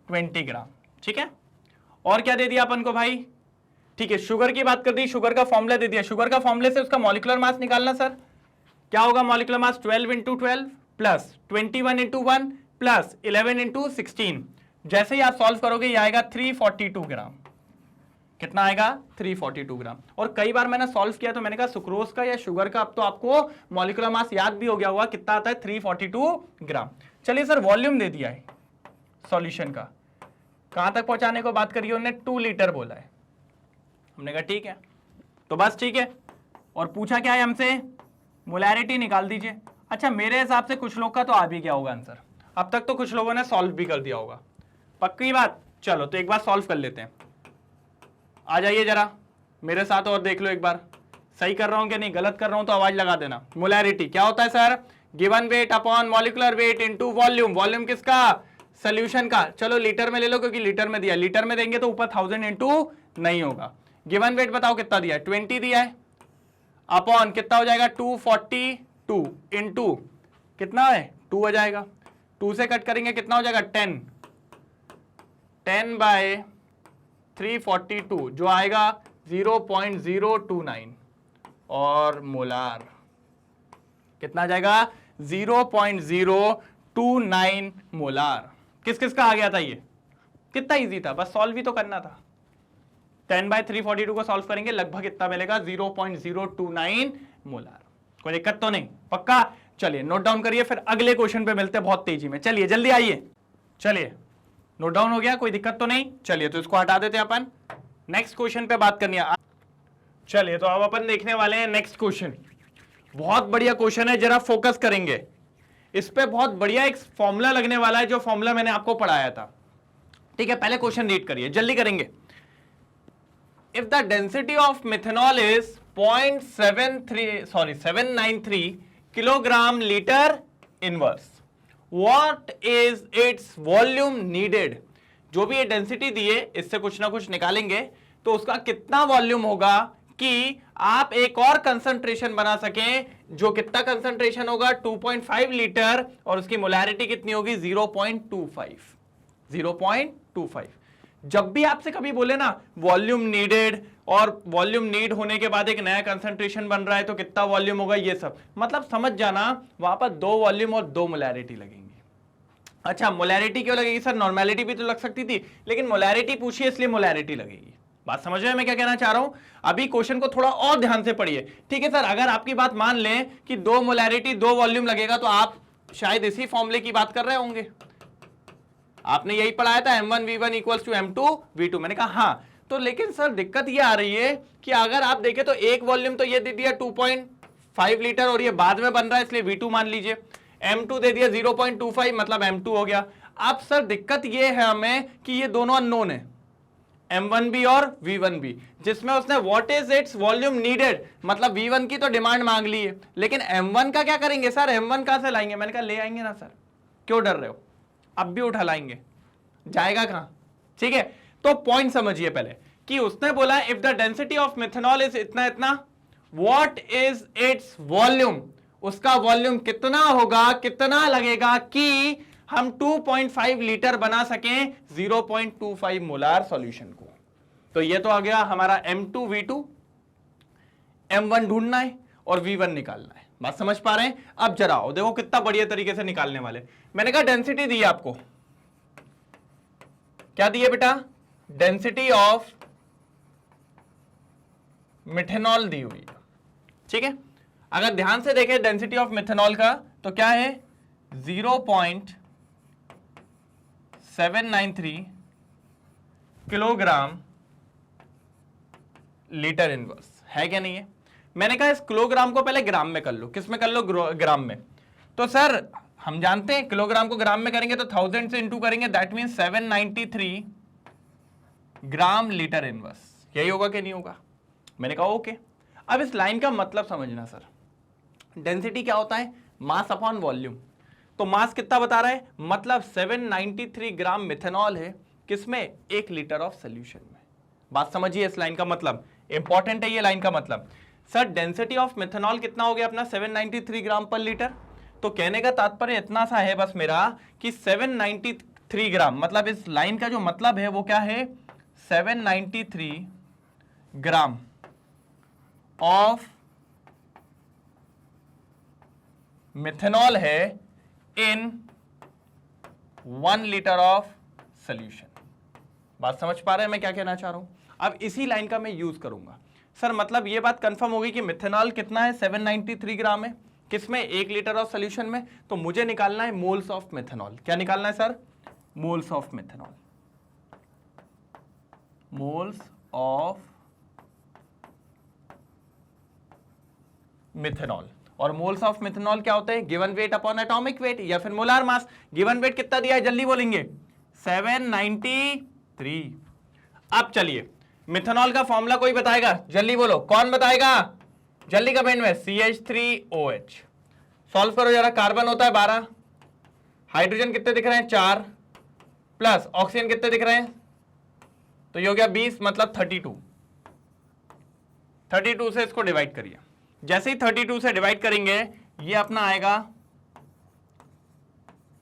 20 ग्राम। ठीक है, और क्या दे दिया अपन को भाई? ठीक है, शुगर की बात कर दी, शुगर का फॉर्मूला दे दिया। शुगर का फॉर्मूले से उसका मॉलिक्यूलर मास निकालना सर। क्या होगा molecular mass? 12 into 12 plus 21 into 1 plus 11 into 16। जैसे ही आप सॉल्व करोगे ये आएगा 342 ग्राम। कितना आएगा? 342 ग्राम। और कई बार मैंने सॉल्व किया तो मैंने कहा सुक्रोज का या शुगर का, अब तो आपको मॉलिक्यूलर मास याद भी हो गया होगा कितना आता है, 342 ग्राम। चलिए सर, वॉल्यूम दे दिया है सॉल्यूशन का। कहां तक पहुंचाने को बात करी? उन्होंने 2 लीटर बोला है। हमने कहा ठीक है, तो बस ठीक है। और पूछा क्या है हमसे? मोलैरिटी निकाल दीजिए। अच्छा, मेरे हिसाब से कुछ लोग का तो आ भी गया होगा आंसर। अब तक तो कुछ लोगों ने सॉल्व भी कर दिया होगा। पक्की बात? चलो तो एक बार सॉल्व कर लेते हैं, आ जाइए जरा मेरे साथ और देख लो एक बार, सही कर रहा हूं कि नहीं, गलत कर रहा हूं तो आवाज लगा देना। मोलैरिटी क्या होता है sir? Given weight upon molecular weight into volume. Volume किसका? सोल्यूशन का। चलो लीटर में ले लो क्योंकि लीटर में दिया, लीटर में देंगे तो ऊपर 1000 इंटू नहीं होगा। गिवन वेट बताओ कितना दिया है? 20 दिया है, अपॉन कितना हो जाएगा? 242 इंटू कितना है? 2 हो जाएगा, 2 से कट करेंगे कितना हो जाएगा? 10/342 जो आएगा 0.029 और मोलार कितना आ जाएगा? 0.029 मोलार। किस किस का आ गया था ये? कितना इजी था, बस सॉल्व ही तो करना था। 10/342 को सॉल्व करेंगे लगभग इतना मिलेगा 0.029 मोलार। कोई दिक्कत तो नहीं? पक्का? चलिए नोट डाउन करिए, फिर अगले क्वेश्चन पे मिलते हैं बहुत तेजी में। चलिए जल्दी आइए, चलिए नोट डाउन हो गया, कोई दिक्कत तो नहीं? चलिए तो इसको हटा देते हैं अपन, नेक्स्ट क्वेश्चन पे बात करनी है। चलिए तो अब अपन देखने वाले हैं नेक्स्ट क्वेश्चन। बहुत बढ़िया क्वेश्चन है, जरा फोकस करेंगे इस पे। बहुत बढ़िया एक फॉर्मूला लगने वाला है, जो फॉर्मूला मैंने आपको पढ़ाया था। ठीक है, पहले क्वेश्चन रीड करिए, जल्दी करेंगे। If the density of methanol is 793 kilogram litre inverse, what is its volume needed. जो भी ये डेंसिटी दी है इससे कुछ ना कुछ निकालेंगे, तो उसका कितना वॉल्यूम होगा कि आप एक और कंसंट्रेशन बना सकें। जो कितना कंसंट्रेशन होगा? 2.5 लीटर, और उसकी मोलैरिटी कितनी होगी? 0.25। जब भी आपसे कभी बोले ना वॉल्यूम नीडेड, और वॉल्यूम नीड होने के बाद एक नया कंसंट्रेशन बन रहा है तो कितना वॉल्यूम होगा, ये सब मतलब समझ जाना वहां पर 2 वॉल्यूम और 2 मोलैरिटी लगेंगी। अच्छा मोलैरिटी क्यों लगेगी सर? नॉर्मेलिटी भी तो लग सकती थी, लेकिन मोलैरिटी पूछिए इसलिए मोलैरिटी लगेगी। बात समझ रहे हैं मैं क्या कहना चाह रहा हूं? अभी क्वेश्चन को थोड़ा और ध्यान से पढ़िए। ठीक है सर, अगर आपकी बात मान लें कि 2 मोलैरिटी 2 वॉल्यूम लगेगा, तो आप शायद इसी फॉर्मूले की बात कर रहे होंगे। आपने यही पढ़ाया था M1V1 इक्वल्स टू M2V2। मैंने कहा हाँ, तो लेकिन सर दिक्कत ये आ रही है कि अगर आप देखें तो एक वॉल्यूम तो ये दे दिया 2.5 लीटर, और ये बाद में बन रहा है इसलिए V2 मान लीजिए। M2 दे दिया 0.25, मतलब M2 हो गया। अब सर दिक्कत ये है हमें कि ये दोनों अननोन है, M1B और V1B, जिसमें उसने what is its volume needed, मतलब V1 की तो डिमांड मांग ली है, लेकिन M1 का क्या करेंगे सर? M1 कहां से लाएंगे? मैंने कहा ले आएंगे ना सर, क्यों डर रहे हो, अब भी उठा लाएंगे, जाएगा कहां? ठीक है, तो पॉइंट समझिए पहले कि उसने बोला if the density of methanol is इतना इतना, व्हाट इज इट्स वॉल्यूम, उसका वॉल्यूम कितना होगा, कितना लगेगा कि हम 2.5 लीटर बना सकें 0.25 मोलार सॉल्यूशन को। तो ये तो आ गया हमारा M2V2, M1 ढूंढना है और V1 निकालना है। बात समझ पा रहे हैं? अब जरा आओ देखो कितना बढ़िया तरीके से निकालने वाले। मैंने कहा डेंसिटी दी है आपको, क्या दी है बेटा? डेंसिटी ऑफ मिथेनॉल दी हुई है। ठीक है, अगर ध्यान से देखें डेंसिटी ऑफ मिथेनॉल का तो क्या है? 0.793 किलोग्राम लीटर इनवर्स है क्या नहीं है? मैंने कहा इस किलोग्राम को पहले ग्राम में कर लो। किस में कर लो? ग्राम में। तो सर हम जानते हैं किलोग्राम को ग्राम में करेंगे तो 1000 से इंटू करेंगे, that mean 793 gram litre inverse. यही होगा कि नहीं होगा? मैंने कहा ओके। अब इस लाइन का मतलब समझना सर, डेंसिटी क्या होता है? Mass upon volume. तो मास कितना बता रहा है? मतलब 793 ग्राम मिथेनॉल है, किसमें? 1 लीटर ऑफ सोल्यूशन में। बात समझिए इस लाइन का मतलब, इंपॉर्टेंट है ये लाइन का मतलब। सर डेंसिटी ऑफ मिथेनॉल कितना हो गया अपना? 793 ग्राम पर लीटर। तो कहने का तात्पर्य इतना सा है बस मेरा कि 793 ग्राम, मतलब इस लाइन का जो मतलब है वो क्या है? 793 ग्राम ऑफ मिथेनॉल है इन 1 लीटर ऑफ सोल्यूशन। बात समझ पा रहे हैं मैं क्या कहना चाह रहा हूं? अब इसी लाइन का मैं यूज करूंगा। सर मतलब ये बात कंफर्म होगी कि मिथेनॉल कितना है? 793 ग्राम है, किसमें? 1 लीटर ऑफ सोल्यूशन में। तो मुझे निकालना है मोल्स ऑफ मिथेनॉल। क्या निकालना है sir? Moles of methanol. Moles of methanol. और मोल्स ऑफ मिथेनॉल क्या होते हैं? Given weight upon atomic weight या फिर मोलार मास। गिवन वेट कितना दिया है जल्दी बोलेंगे? 3। अब चलिए मिथेनॉल का फॉर्मूला कोई बताएगा? जल्दी बोलो, कौन बताएगा? जल्दी कमेंट में। CH3OH। सॉल्व करो जरा। कार्बन होता है 12, हाइड्रोजन कितने दिख रहे हैं? 4, प्लस ऑक्सीजन कितने दिख रहे हैं? तो ये हो गया 20, मतलब 32। 32 से इसको डिवाइड करिए। जैसे ही 32 से डिवाइड करेंगे ये अपना आएगा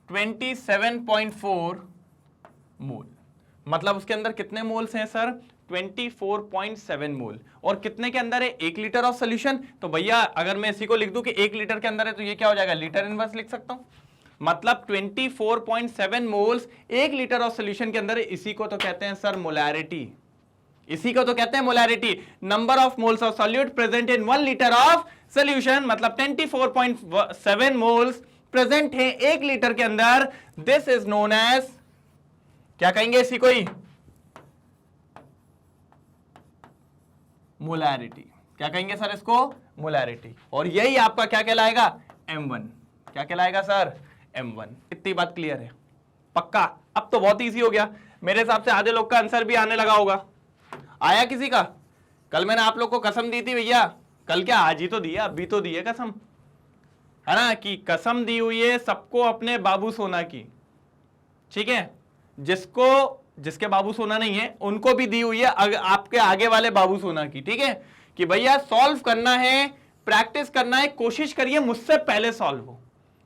27.4 मोल। मतलब उसके अंदर कितने मोल्स हैं सर? 24.7 मोल। और कितने के अंदर है? 1 लीटर ऑफ सोल्यूशन। तो भैया अगर मैं इसी को लिख दूं कि 1 लीटर के अंदर है तो ये क्या हो जाएगा? लीटर इनवर्स लिख सकता हूं। मतलब 24.7 मोल्स 1 लीटर ऑफ सोल्यूशन के अंदर है। इसी को तो कहते हैं सर मोलैरिटी। इसी को तो कहते हैं molarity. Number of moles of solute present in 1 litre of solution, मतलब 24.7 मोल्स प्रेजेंट है 1 लीटर के अंदर। दिस इज नोन एज, क्या कहेंगे इसी को ही? मोलैरिटी। क्या कहेंगे सर इसको? मोलैरिटी। और यही आपका क्या कहलाएगा? M1। क्या कहलाएगा सर? M1। इतनी बात क्लियर है? पक्का? अब तो बहुत इजी हो गया। मेरे हिसाब से आधे लोग का आंसर भी आने लगा होगा। आया किसी का? कल मैंने आप लोग को कसम दी थी भैया, कल क्या आज ही तो दी है, अभी तो दी है कसम, है ना, कि कसम दी हुई है सबको अपने बाबू सोना की। ठीक है, जिसके बाबू सोना नहीं है उनको भी दी हुई है आपके आगे वाले बाबू सोना की। ठीक है, कि भैया सॉल्व करना है, प्रैक्टिस करना है, कोशिश करिए मुझसे पहले सॉल्व हो।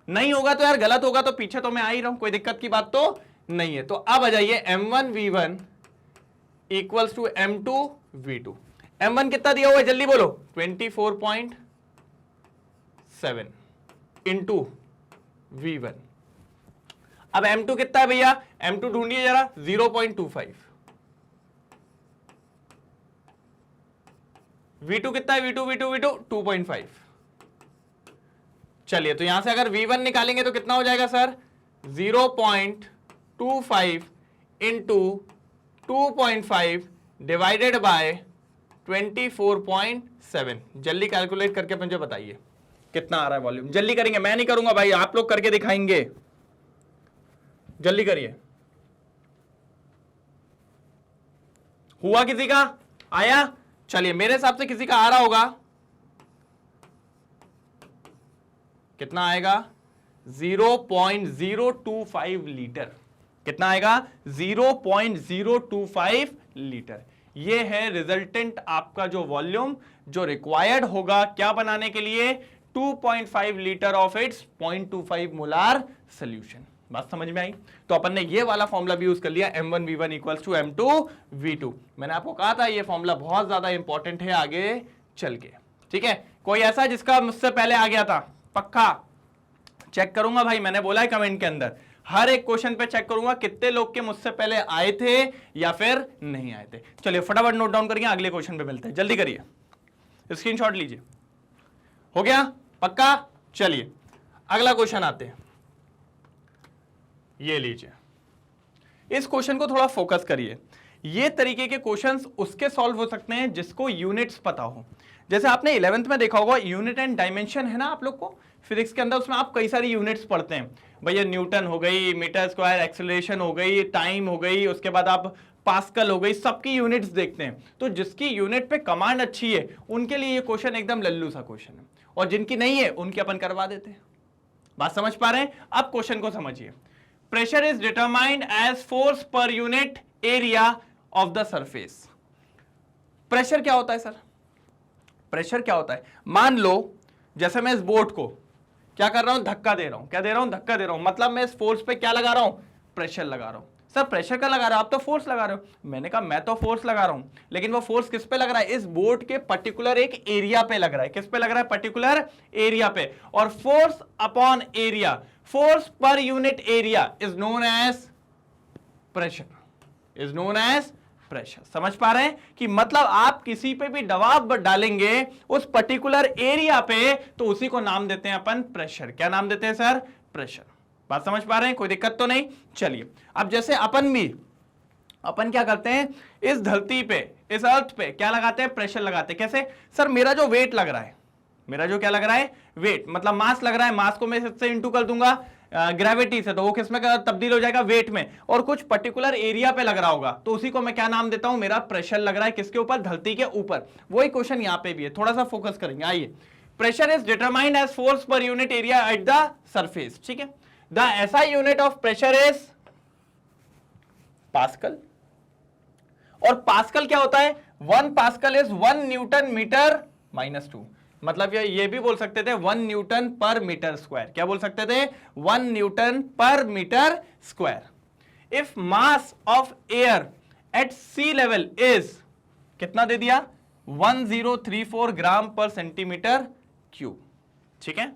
नहीं होगा तो यार गलत होगा तो पीछे तो मैं आ ही रहा हूं, कोई दिक्कत की बात तो नहीं है। तो अब आ जाइए M1V1 equals to M2V2। M1 कितना दिया हुआ है जल्दी बोलो? 24.7 इंटू V1। अब M2 कितना है भैया? M2 ढूंढिए जरा। 0.25। V2 कितना है? V2 2.5। चलिए तो यहां से अगर V1 निकालेंगे तो कितना हो जाएगा सर? 0.25 into 2.5 divided by 24.7। जल्दी कैलकुलेट करके मुझे बताइए कितना आ रहा है वॉल्यूम। जल्दी करेंगे, मैं नहीं करूंगा भाई, आप लोग करके दिखाएंगे। जल्दी करिए। हुआ किसी का? आया? चलिए मेरे हिसाब से किसी का आ रहा होगा। कितना आएगा? 0.025 लीटर। कितना आएगा? 0.025 लीटर। ये है रिजल्टेंट आपका जो वॉल्यूम जो रिक्वायर्ड होगा क्या बनाने के लिए? 2.5 litre of its 0.25 molar solution. बात समझ में आई? तो अपन ने ये वाला फॉर्मूला भी यूज कर लिया, M1V1 इक्वल्स टू M2V2। मैंने आपको कहा था ये फॉर्मूला बहुत ज्यादा इंपॉर्टेंट है आगे चल के। ठीक है, कोई ऐसा जिसका मुझसे पहले आ गया था? पक्का चेक करूंगा भाई, मैंने बोला है कमेंट के अंदर हर एक क्वेश्चन पे चेक करूंगा कितने लोग के मुझसे पहले आए थे या फिर नहीं आए थे। चलिए फटाफट नोट डाउन करिए, अगले क्वेश्चन पे मिलते हैं। जल्दी करिए, स्क्रीनशॉट लीजिए। हो गया? पक्का? चलिए अगला क्वेश्चन आते हैं। ये लीजिए, इस क्वेश्चन को थोड़ा फोकस करिए। ये तरीके के क्वेश्चंस उसके सॉल्व हो सकते हैं जिसको यूनिट्स पता हो। जैसे आपने 11th में देखा होगा यूनिट एंड डायमेंशन है ना आप लोग को फिजिक्स के अंदर, उसमें आप कई सारी यूनिट्स पढ़ते हैं भैया। न्यूटन हो गई, मीटर स्क्वायर, एक्सेलरेशन हो गई, टाइम हो गई, उसके बाद आप पास्कल हो गई, सबकी यूनिट्स देखते हैं। तो जिसकी यूनिट पे कमांड अच्छी है उनके लिए ये क्वेश्चन एकदम लल्लू सा क्वेश्चन है, और जिनकी नहीं है उनकी अपन करवा देते हैं। बात समझ पा रहे हैं? अब क्वेश्चन को समझिए। Pressure is determined as force per unit area of the surface. Pressure क्या होता है सर? प्रेशर क्या होता है? मान लो जैसे मैं इस बोर्ड को क्या कर रहा हूं? धक्का दे रहा हूं। क्या दे रहा हूं? धक्का दे रहा हूं। मतलब मैं इस फोर्स पे क्या लगा रहा हूं? प्रेशर लगा रहा हूं। सर प्रेशर का लगा रहा हो, आप तो फोर्स लगा रहे हो। मैंने कहा मैं तो फोर्स लगा रहा हूं, लेकिन वो फोर्स किस पे लग रहा है? इस बोर्ड के पर्टिकुलर एक एरिया पे लग रहा है। किस पे लग रहा है? पर्टिकुलर एरिया पे। और force upon area, force per unit area is known as pressure, is known as pressure. समझ पा रहे हैं कि मतलब आप किसी पे भी दबाव डालेंगे उस पर्टिकुलर एरिया पे तो उसी को नाम देते हैं अपन प्रेशर। क्या नाम देते हैं सर? प्रेशर। बात समझ पा रहे हैं? कोई दिक्कत तो नहीं? चलिए अब जैसे अपन क्या करते हैं, इस धरती पे, इस अर्थ पे क्या लगाते हैं? प्रेशर लगाते हैं। कैसे सर? मेरा जो वेट लग रहा है, मेरा जो क्या लग रहा है? वेट, मतलब मास लग रहा है, मास को मैं इससे इंटू कर दूंगा, ग्रेविटी से, तो वो किस में तब्दील हो जाएगा, वेट में, और कुछ पर्टिकुलर एरिया पे लग रहा होगा, तो उसी को मैं क्या नाम देता हूं, मेरा प्रेशर लग रहा है किसके ऊपर, धरती के ऊपर। वही क्वेश्चन यहां पे भी है, थोड़ा सा फोकस करेंगे। आइए, pressure is determined as force per unit area at the surface, ठीक है। The SI unit of pressure is pascal, और पास्कल क्या होता है, 1 पास्कल इज 1 न्यूटन मीटर -2, मतलब ये भी बोल सकते थे 1 न्यूटन पर मीटर स्क्वायर, क्या बोल सकते थे, 1 newton per metre square. If mass of air at sea level is, कितना दे दिया, 1034 ग्राम पर सेंटीमीटर क्यूब, ठीक है।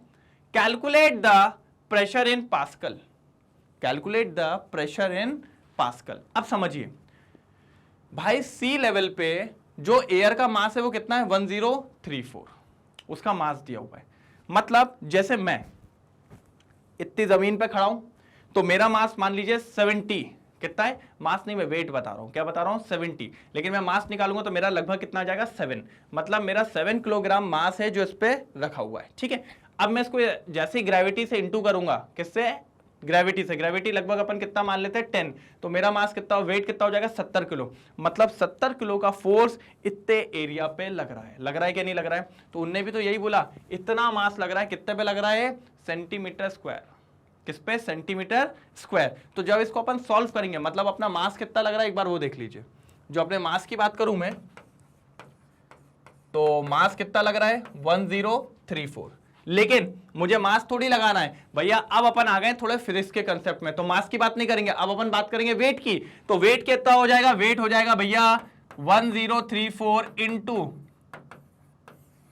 Calculate the pressure in pascal, calculate the pressure in pascal. अब समझिए भाई, सी लेवल पे जो एयर का मास है वो कितना है, 1034, उसका मास दिया हुआ है। मतलब जैसे मैं इतनी जमीन पे खड़ा हूं, तो मेरा मास मान लीजिए 70, कितना है, मास नहीं, मैं वेट बता रहा हूं, क्या बता रहा हूं, 70, लेकिन मैं मास निकालूंगा तो मेरा लगभग कितना आ जाएगा, 7, मतलब मेरा 7 किलोग्राम मास है जो इस पे रखा हुआ है, ठीक है। अब मैं इसको जैसे ग्रेविटी से इंटू करूंगा, किससे, ग्रेविटी से, ग्रेविटी लगभग अपन कितना मान लेते हैं, 10, तो मेरा मास कितना, वेट कितना हो जाएगा, 70 किलो, मतलब 70 किलो का फोर्स इतने एरिया पे लग रहा है कि नहीं लग रहा है। तो उनने भी तो यही बोला, इतना मास लग रहा है, कितने पे लग रहा है, सेंटीमीटर स्क्वायर, किस पे, सेंटीमीटर स्क्वायर। तो जब इसको अपन सॉल्व करेंगे, मतलब अपना मास कितना लग रहा है, एक बार वो देख लीजिए। जो अपने मास की बात करूं मैं, तो मास कितना लग रहा है, 1034, लेकिन मुझे मास थोड़ी लगाना है भैया। अब अपन आ गए थोड़े फिजिक्स के कंसेप्ट में, तो मास की बात नहीं करेंगे, अब अपन बात करेंगे वेट की। तो वेट कितना हो जाएगा, वेट हो जाएगा भैया 1034 इंटू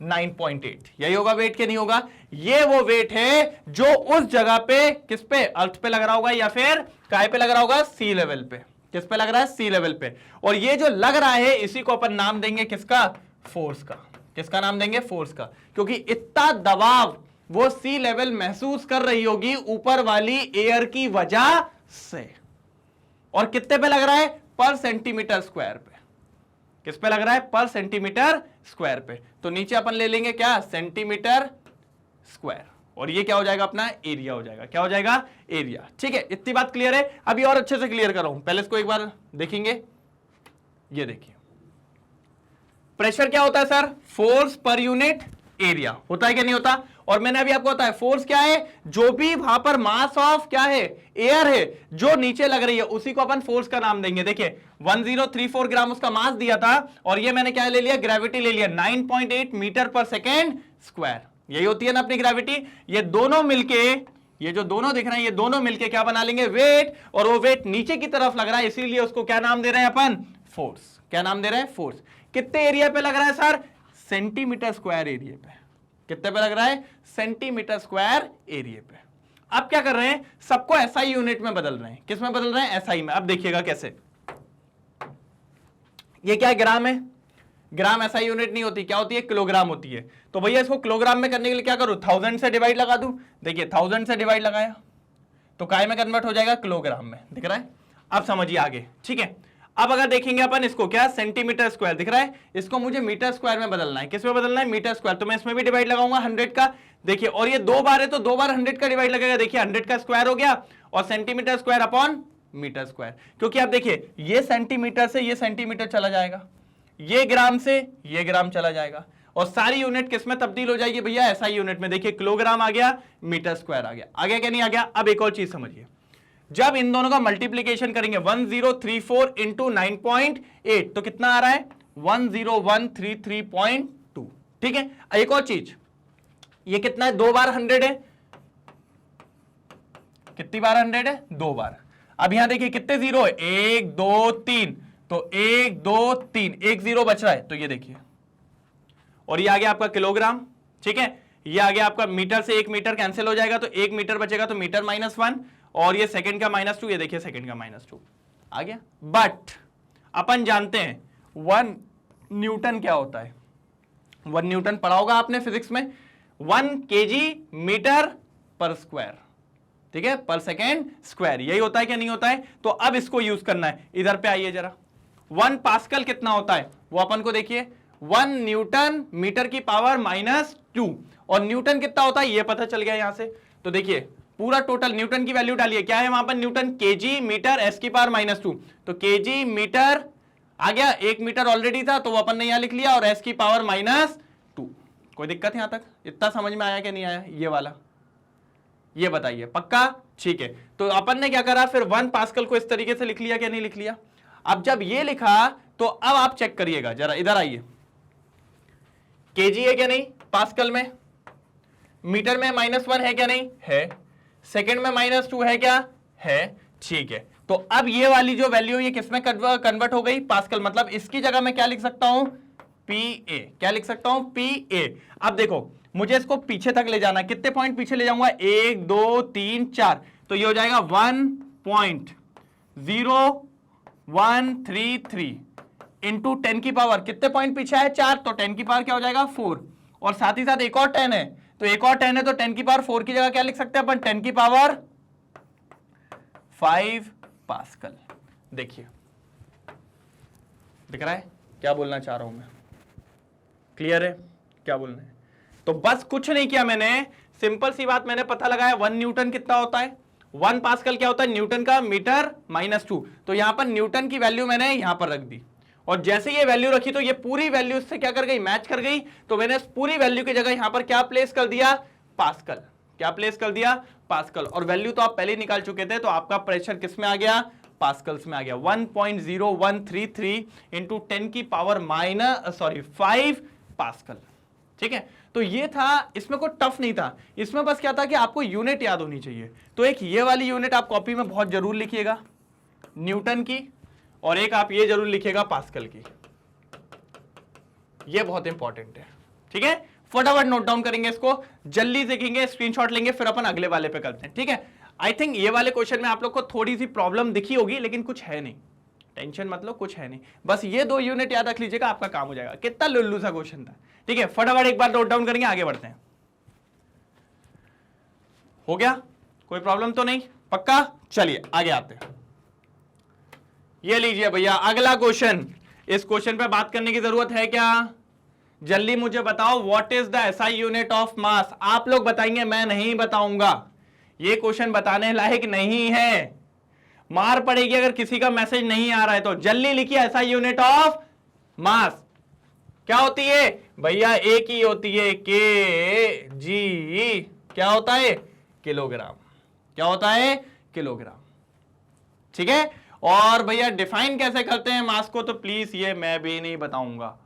9.8, यही होगा वेट के, नहीं होगा, ये वो वेट है जो उस जगह पे, किस पे, अर्थ पे लग रहा होगा, या फिर काय पे लग रहा होगा, सी लेवल पे। किस पे लग रहा है, सी लेवल पे। और ये जो लग रहा है, इसी को अपन नाम देंगे किसका, फोर्स का। किसका नाम देंगे, फोर्स का, क्योंकि इतना दबाव वो सी लेवल महसूस कर रही होगी ऊपर वाली एयर की वजह से। और कितने पे लग रहा है, पर सेंटीमीटर स्क्वायर पे। किस पे लग रहा है, पर सेंटीमीटर स्क्वायर पे। तो नीचे अपन ले लेंगे क्या, सेंटीमीटर स्क्वायर, और ये क्या हो जाएगा, अपना एरिया हो जाएगा, क्या हो जाएगा, एरिया, ठीक है। इतनी बात क्लियर है। अभी और अच्छे से क्लियर कर रहा हूं, पहले इसको एक बार देखेंगे। ये देखिए, प्रेशर क्या होता है sir, force per unit area, होता है क्या, नहीं होता। और मैंने अभी आपको बताया फोर्स क्या है, जो भी वहां पर मास ऑफ क्या है, एयर है, जो नीचे लग रही है, उसी को अपन फोर्स का नाम देंगे। देखिए 1034 ग्राम उसका मास दिया था, और ये मैंने क्या ले लिया, ग्रेविटी ले लिया, 9.8 मीटर पर सेकेंड स्क्वायर, यही होती है ना अपनी ग्रेविटी। ये दोनों मिलके, ये जो दोनों दिख रहे हैं, ये दोनों मिलके क्या बना लेंगे, वेट, और वो वेट नीचे की तरफ लग रहा है, इसीलिए उसको क्या नाम दे रहे हैं अपन, फोर्स। क्या नाम दे रहे हैं, फोर्स। कितने एरिया पे लग रहा है सर, सेंटीमीटर स्क्वायर एरिया पे। कितने पे लग रहा है, सेंटीमीटर स्क्वायर एरिया पे। अब क्या कर रहे हैं, सबको एसआई यूनिट में बदल रहे हैं। किस में बदल रहे हैं, एसआई में। अब देखिएगा कैसे, ये क्या है, ग्राम है, ग्राम एसआई यूनिट नहीं होती, क्या होती है, किलोग्राम होती है। तो भैया इसको किलोग्राम में करने के लिए क्या करूं, 1000 से डिवाइड लगा दूं। देखिए 1000 से डिवाइड लगाया तो काय में कन्वर्ट हो जाएगा, किलोग्राम में, दिख रहा है। अब समझिए आगे, ठीक है। अब अगर देखेंगे अपन इसको, क्या सेंटीमीटर स्क्वायर दिख रहा है, इसको मुझे मीटर स्क्वायर में बदलना है। किस में बदलना है, मीटर स्क्वायर। तो मैं इसमें भी डिवाइड लगाऊंगा 100 का। देखिए, और ये 2 बार है तो 2 बार 100 का डिवाइड लगेगा। देखिए 100 का स्क्वायर हो गया, और centimetre square upon metre square. क्योंकि आप देखिए, ये सेंटीमीटर से ये सेंटीमीटर चला जाएगा, ये ग्राम से ये ग्राम चला जाएगा, और सारी यूनिट किस में तब्दील हो जाएगी भैया, एसआई यूनिट में। देखिए किलोग्राम आ गया, मीटर स्क्वायर आ गया। आगे क्या नहीं आ गया। अब एक और चीज समझिए, जब इन दोनों का मल्टीप्लीकेशन करेंगे 1034 इंटू 9.8 तो कितना आ रहा है, 10133.2, ठीक है। एक और चीज, ये कितना है, 2 बार 100 है, कितनी बार 100 है, 2 बार। अब यहां देखिए कितने जीरो है, 1 2 3, तो 1 2 3, एक जीरो बच रहा है, तो ये देखिए, और ये आ गया आपका किलोग्राम, ठीक है। ये आ गया आपका मीटर से 1 मीटर कैंसिल हो जाएगा, तो 1 मीटर बचेगा, तो मीटर -1, और ये सेकंड का -2, ये देखिए सेकंड का -2 आ गया। बट अपन जानते हैं 1 न्यूटन क्या होता है, 1 न्यूटन पढ़ा होगा आपने फिजिक्स में, 1 केजी मीटर पर स्क्वायर, ठीक है, पर सेकेंड स्क्वायर, यही होता है क्या, नहीं होता है। तो अब इसको यूज करना है। इधर पे आइए जरा, 1 पास्कल कितना होता है वो अपन को देखिए, 1 न्यूटन मीटर की पावर -2, और न्यूटन कितना होता है ये पता चल गया यहां से। तो देखिए पूरा टोटल न्यूटन की वैल्यू डालिए, क्या है वहां पर न्यूटन, केजी मीटर एस की पावर -2, तो केजी मीटर आ गया, 1 मीटर ऑलरेडी था तो वो अपन ने यहां लिख लिया, और एस की पावर -2। कोई दिक्कत यहां तक, इतना समझ में आया कि नहीं आया ये वाला, ये बताइए पक्का, ठीक है। तो अपन ने क्या करा, फिर 1 पास्कल को इस तरीके से लिख लिया क्या नहीं लिख लिया। अब जब ये लिखा तो अब आप चेक करिएगा जरा, इधर आइए, केजी है क्या नहीं पास्कल में, मीटर में -1 है क्या नहीं है, सेकंड में -2 है क्या है, ठीक है। तो अब ये वाली जो वैल्यू ये किसमें कन्वर्ट हो गई, पास्कल, मतलब इसकी जगह मैं क्या लिख सकता हूं, PA, क्या लिख सकता हूं, PA। अब देखो मुझे इसको पीछे तक ले जाना, कितने पॉइंट पीछे ले जाऊंगा, 1 2 3 4, तो ये हो जाएगा 1.0133 इंटू 10 की पावर, कितने पॉइंट पीछे है 4, तो 10 की पावर क्या हो जाएगा 4, और साथ ही साथ एक और 10 है, तो एक और 10 है, तो 10 की पावर 4 की जगह क्या लिख सकते हैं अपन, 10 की पावर 5 पास्कल। देखिए दिख रहा है क्या बोलना चाह रहा हूं मैं, क्लियर है क्या बोलना है। तो बस कुछ नहीं किया मैंने, सिंपल सी बात मैंने पता लगाया 1 न्यूटन कितना होता है, 1 पास्कल क्या होता है न्यूटन का मीटर -2, तो यहां पर न्यूटन की वैल्यू मैंने यहां पर रख दी, और जैसे ये वैल्यू रखी तो ये पूरी वैल्यू इससे क्या कर गई, मैच कर गई, तो मैंने इस पूरी वैल्यू की जगह यहां पर क्या प्लेस कर दिया, पास्कल, क्या प्लेस कर दिया, पास्कल, और वैल्यू तो आप पहले ही निकाल चुके थे, तो आपका प्रेशर किस में आ गया, पास्कल्स में आ गया, 1.0133 इंटू 10 की पावर 5 पास्कल, ठीक है। तो ये था, इसमें कोई टफ नहीं था, इसमें बस क्या था कि आपको यूनिट याद होनी चाहिए, तो एक ये वाली यूनिट आप कॉपी में बहुत जरूर लिखिएगा न्यूटन की, और एक आप ये जरूर लिखिएगा पास्कल की, ये बहुत इंपॉर्टेंट है, ठीक है। फटाफट नोट डाउन करेंगे इसको, जल्दी सीखेंगे, स्क्रीनशॉट लेंगे, फिर अपन अगले वाले पे करते हैं, ठीक है। आई थिंक ये वाले क्वेश्चन में आप लोग को थोड़ी सी प्रॉब्लम दिखी होगी, लेकिन कुछ है नहीं, टेंशन मतलब कुछ है नहीं, बस ये 2 यूनिट याद रख लीजिएगा, आपका काम हो जाएगा। कितना लुल्लू सा क्वेश्चन था, ठीक है। फटाफट एक बार नोट डाउन करेंगे, आगे बढ़ते हैं। हो गया, कोई प्रॉब्लम तो नहीं, पक्का, चलिए आगे आते हैं। ये लीजिए भैया अगला क्वेश्चन, इस क्वेश्चन पे बात करने की जरूरत है क्या, जल्दी मुझे बताओ, what is the SI unit of mass. आप लोग बताएंगे, मैं नहीं बताऊंगा, ये क्वेश्चन बताने लायक नहीं है, मार पड़ेगी अगर किसी का मैसेज नहीं आ रहा है तो। जल्दी लिखिए एसआई यूनिट ऑफ मास क्या होती है भैया, एक ही होती है, के जी, क्या होता है, किलोग्राम, क्या होता है, किलोग्राम, ठीक है। और भैया डिफाइन कैसे करते हैं मास को, तो प्लीज ये मैं भी नहीं बताऊंगा,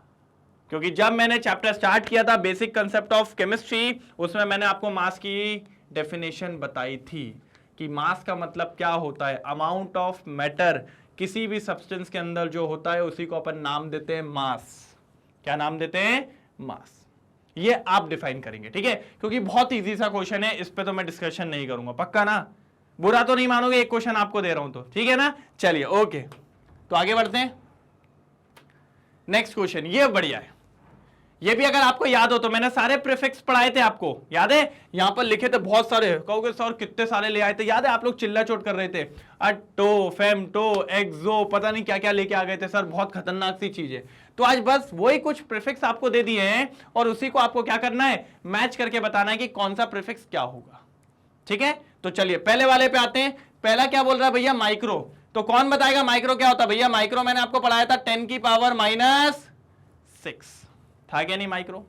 क्योंकि जब मैंने चैप्टर स्टार्ट किया था बेसिक कंसेप्ट ऑफ केमिस्ट्री, उसमें मैंने आपको मास की डेफिनेशन बताई थी कि मास का मतलब क्या होता है, अमाउंट ऑफ मैटर, किसी भी सब्सटेंस के अंदर जो होता है उसी को अपन नाम देते हैं मास। क्या नाम देते हैं, मास। ये आप डिफाइन करेंगे, ठीक है, क्योंकि बहुत इजी सा क्वेश्चन है, इस पे तो मैं डिस्कशन नहीं करूंगा, पक्का ना, बुरा तो नहीं मानोगे, एक क्वेश्चन आपको दे रहा हूं तो, ठीक है ना। चलिए ओके, तो आगे बढ़ते हैं। नेक्स्ट क्वेश्चन, ये बढ़िया है, ये भी अगर आपको याद हो तो मैंने सारे प्रीफिक्स पढ़ाए थे, आपको याद है, यहां पर लिखे थे बहुत सारे, कहोगे सर कितने सारे ले आए थे, याद है आप लोग चिल्ला चोट कर रहे थे, अट्टो, फेमटो, एक्सो, पता नहीं क्या क्या लेके आ गए थे सर, बहुत खतरनाक सी चीज है। तो आज बस वही कुछ प्रीफिक्स आपको दे दिए हैं, और उसी को आपको क्या करना है, मैच करके बताना है कि कौन सा प्रीफिक्स क्या होगा, ठीक है। तो चलिए पहले वाले पे आते हैं। पहला क्या बोल रहा है भैया, माइक्रो, तो कौन बताएगा माइक्रो क्या होता है भैया, माइक्रो मैंने आपको पढ़ाया था 10 की पावर -6 था क्या नहीं माइक्रो।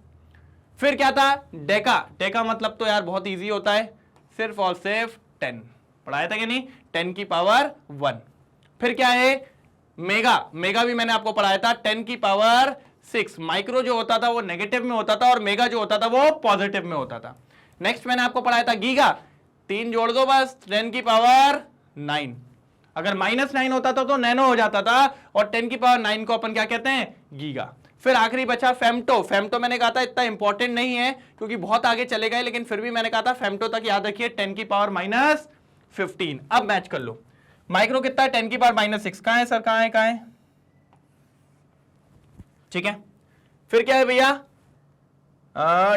फिर क्या था, डेका, डेका मतलब तो यार बहुत इजी होता है, सिर्फ और सिर्फ 10 पढ़ाया था कि नहीं, 10 की पावर 1। फिर क्या है, मेगा, मेगा भी मैंने आपको पढ़ाया था 10 की पावर 6। माइक्रो जो होता था वो नेगेटिव में होता था, और मेगा जो होता था वो पॉजिटिव में होता था। नेक्स्ट मैंने आपको पढ़ाया था गीगा, 3 जोड़ दो बस, 10 की पावर 9। अगर -9 होता था तो नैनो हो जाता था, और 10 की पावर 9 को अपन क्या कहते हैं, गीगा। फिर आखिरी बचा फेमटो, फेमटो मैंने कहा था इतना इंपॉर्टेंट नहीं है क्योंकि बहुत आगे चले गए, लेकिन फिर भी मैंने कहा था फेमटो तक याद रखिए, 10 की पावर -15। अब मैच कर लो, माइक्रो कितना है, 10 की पावर -6, कहां है सर, कहां है, कहां है, ठीक है। फिर क्या है भैया,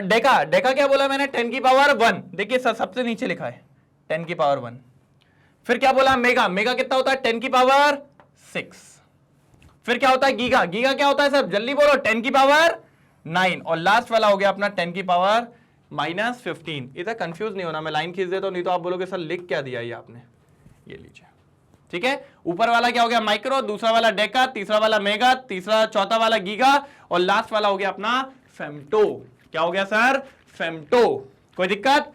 डेका, डेका क्या बोला मैंने, 10 की पावर 1, देखिए सर सबसे नीचे लिखा है 10 की पावर 1। फिर क्या बोला, मेगा, मेगा कितना होता है, 10 की पावर 6। फिर क्या होता है गीगा, गीगा क्या होता है सर, जल्दी बोलो, 10 की पावर 9। और लास्ट वाला हो गया अपना 10 की पावर -15। इधर कंफ्यूज नहीं होना, मैं लाइन खींच देता हूं, नहीं तो आप बोलोगे सर लिख क्या दिया ये आपने। ये लीजिए, ठीक है। ऊपर वाला क्या हो गया माइक्रो, दूसरा वाला डेका, तीसरा वाला मेगा, तीसरा चौथा वाला गीगा, और लास्ट वाला हो गया अपना फेम्टो। क्या हो गया सर? फेम्टो। कोई दिक्कत?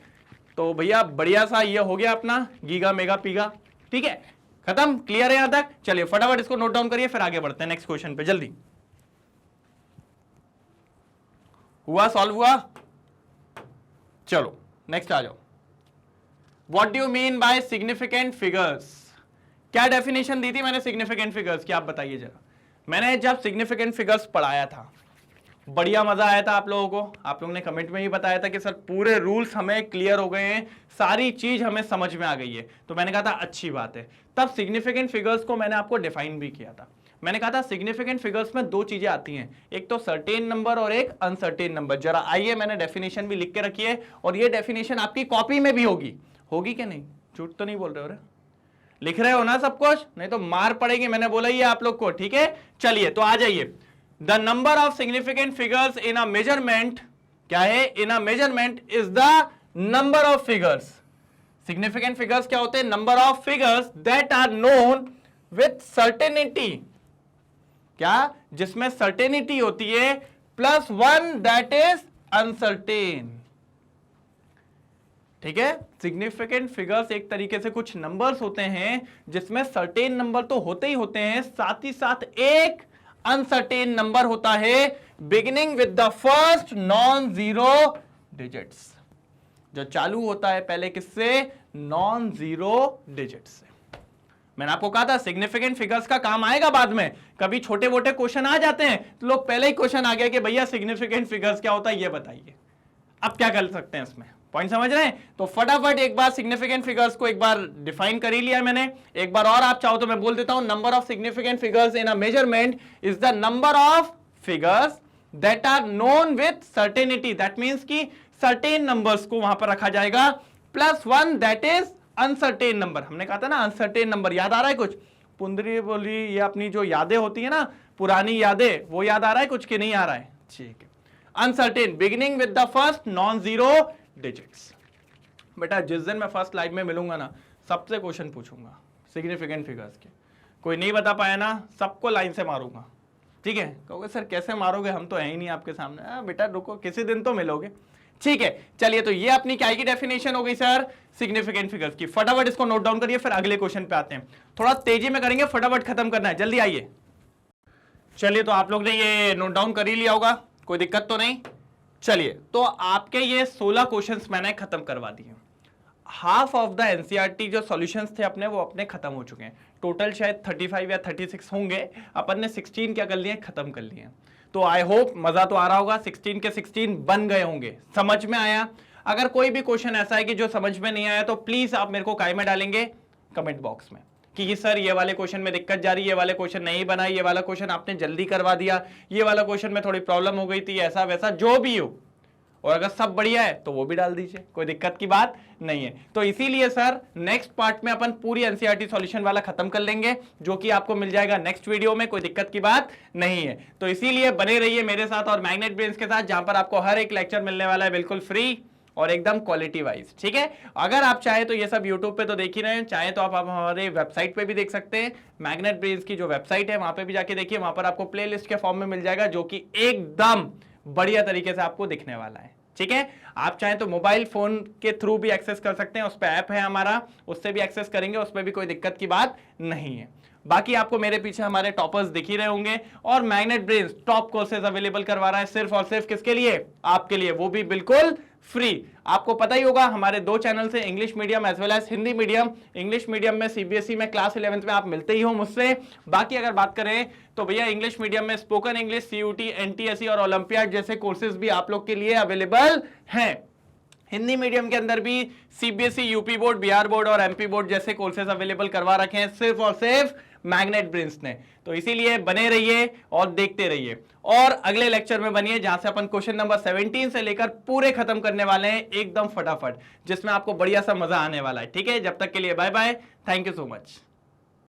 तो भैया बढ़िया सा ये हो गया अपना गीगा मेगा पीगा, ठीक है, खत्म, क्लियर है यहां तक। चलिए फटाफट इसको नोट डाउन करिए, फिर आगे बढ़ते हैं नेक्स्ट क्वेश्चन पे जल्दी। हुआ सॉल्व हुआ? चलो नेक्स्ट आ जाओ। What do you mean by significant figures? क्या डेफिनेशन दी थी मैंने सिग्निफिकेंट फिगर्स की, आप बताइए जरा। मैंने जब सिग्निफिकेंट फिगर्स पढ़ाया था बढ़िया मजा आया था आप लोगों को। आप लोगों ने कमेंट में ही बताया था कि सर पूरे रूल्स हमें क्लियर हो गए हैं, सारी चीज हमें समझ में आ गई है। तो मैंने कहा था अच्छी बात है। तब सिग्निफिकेंट फिगर्स को मैंने आपको डिफाइन भी किया था। मैंने कहा था सिग्निफिकेंट फिगर्स में दो चीजें आती हैं, एक तो सर्टेन नंबर और एक अनसर्टेन नंबर। जरा आइए, मैंने डेफिनेशन भी लिख के रखी है, और ये डेफिनेशन आपकी कॉपी में भी होगी। होगी क्या? नहीं, झूठ तो नहीं बोल रहे हो रे? लिख रहे हो ना सब कुछ? नहीं तो मार पड़ेगी, मैंने बोला ही आप लोग को, ठीक है। चलिए तो आ जाइए। The number of significant figures in a measurement, क्या है? In a measurement is the number of figures. Significant figures क्या होते हैं? Number of figures that are known with certainty, क्या? जिसमें सर्टेनिटी होती है, plus one that is uncertain, ठीक है। सिग्निफिकेंट फिगर्स एक तरीके से कुछ नंबर्स होते हैं जिसमें सर्टेन नंबर तो होते ही होते हैं, साथ ही साथ एक अनसर्टेन नंबर होता है beginning with the first non zero digits, जो चालू होता है पहले किससे? नॉन जीरो डिजिट से। मैंने आपको कहा था सिग्निफिकेंट फिगर्स का काम आएगा बाद में, कभी छोटे मोटे क्वेश्चन आ जाते हैं तो लोग पहले ही क्वेश्चन आ गया कि भैया सिग्निफिकेंट फिगर्स क्या होता है ये बताइए। अब क्या कर सकते हैं इसमें, पॉइंट समझ रहे हैं? तो फटाफट एक बार सिग्निफिकेंट फिगर्स को एक बार डिफाइन कर ही लिया मैंने, एक बार और आप चाहो तो मैं बोल देता हूं। Number of significant figures in a measurement is the number of figures that are known with certainty, that means कि सर्टेन नंबर्स को वहां पर रखा जाएगा, plus one that is uncertain number. हमने कहा था ना अनसर्टेन नंबर, याद आ रहा है कुछ? पुंदरी बोली ये अपनी जो यादें होती है ना, पुरानी यादें, वो याद आ रहा है कुछ कि नहीं आ रहा है? ठीक है। Uncertain beginning with the first non zero digits. बेटा जिस दिन मैं फर्स्ट लाइव में मिलूंगा ना, सबसे क्वेश्चन पूछूंगा सिग्निफिकेंट फिगर्स के। कोई नहीं बता पाया ना, सबको लाइन से मारूंगा, ठीक है। कहोगे सर कैसे मारोगे, हम तो है ही नहीं आपके सामने। बेटा रुको, किसी दिन तो मिलोगे, ठीक है। चलिए तो ये अपनी क्या की डेफिनेशन हो गई सर? सिग्निफिकेंट फिगर्स की। फटाफट इसको नोट डाउन करिए, फिर अगले क्वेश्चन पे आते हैं। थोड़ा तेजी में करेंगे, फटाफट खत्म करना है, जल्दी आइए। चलिए तो आप लोग ने ये नोट डाउन कर ही लिया होगा, कोई दिक्कत तो नहीं? चलिए तो आपके ये 16 क्वेश्चंस मैंने खत्म करवा दिए। हाफ ऑफ द एनसीईआरटी जो सॉल्यूशंस थे अपने, वो अपने खत्म हो चुके हैं। टोटल शायद 35 या 36 होंगे, अपन ने 16 क्या कर लिए, खत्म कर लिए। तो आई होप मजा तो आ रहा होगा, 16 के 16 बन गए होंगे, समझ में आया। अगर कोई भी क्वेश्चन ऐसा है कि जो समझ में नहीं आया तो प्लीज आप मेरे को काय में डालेंगे? कमेंट बॉक्स में, कि सर ये वाले क्वेश्चन में दिक्कत जा रही है, ये वाले क्वेश्चन नहीं बनाए, ये वाला क्वेश्चन आपने जल्दी करवा दिया, ये वाला क्वेश्चन में थोड़ी प्रॉब्लम हो गई थी, ऐसा वैसा जो भी हो। और अगर सब बढ़िया है तो वो भी डाल दीजिए, कोई दिक्कत की बात नहीं है। तो इसीलिए सर नेक्स्ट पार्ट में अपन पूरी एनसीईआरटी सॉल्यूशन वाला खत्म कर लेंगे, जो कि आपको मिल जाएगा नेक्स्ट वीडियो में, कोई दिक्कत की बात नहीं है। तो इसीलिए बने रहिए मेरे साथ और मैग्नेट ब्रेन्स के साथ, जहां पर आपको हर एक लेक्चर मिलने वाला है बिल्कुल फ्री और एकदम क्वालिटी वाइज, ठीक है। अगर आप चाहे तो ये सब यूट्यूब पे तो देख ही रहे हैं, चाहे तो आप हमारे वेबसाइट पे भी देख सकते हैं। मैग्नेट ब्रेन्स की जो वेबसाइट है वहां पे भी जाके देखिए, वहां पर आपको प्लेलिस्ट के फॉर्म में मिल जाएगा, जो कि एकदम बढ़िया तरीके से आपको दिखने वाला है, ठीक है। आप चाहें तो मोबाइल फोन के थ्रू भी एक्सेस कर सकते हैं, उस पर ऐप है हमारा, उससे भी एक्सेस करेंगे, उसमें भी कोई दिक्कत की बात नहीं है। बाकी आपको मेरे पीछे हमारे टॉपर्स दिख ही रहे होंगे, और magnet brains top courses available करवा रहा है सिर्फ और सिर्फ किसके लिए? आपके लिए, वो भी बिल्कुल फ्री। आपको पता ही होगा हमारे दो चैनल से, English medium as well as Hindi medium. English medium में सीबीएसई में क्लास 11th में आप मिलते ही हो मुझसे। बाकी अगर बात करें तो भैया इंग्लिश मीडियम में स्पोकन इंग्लिश, सीयूटी, एनटीएसई और ओलंपियाड जैसे कोर्सेज भी आप लोग के लिए अवेलेबल हैं। हिंदी मीडियम के अंदर भी CBSE, UP board, Bihar board और एमपी बोर्ड जैसे कोर्सेज अवेलेबल करवा रखे हैं सिर्फ और सिर्फ मैग्नेट ब्रेन्स ने। तो इसीलिए बने रहिए और देखते रहिए, और अगले लेक्चर में बनिए जहां से अपन क्वेश्चन नंबर 17 से लेकर पूरे खत्म करने वाले हैं एकदम फटाफट, जिसमें आपको बढ़िया सा मजा आने वाला है, ठीक है। जब तक के लिए bye bye, thank you so much.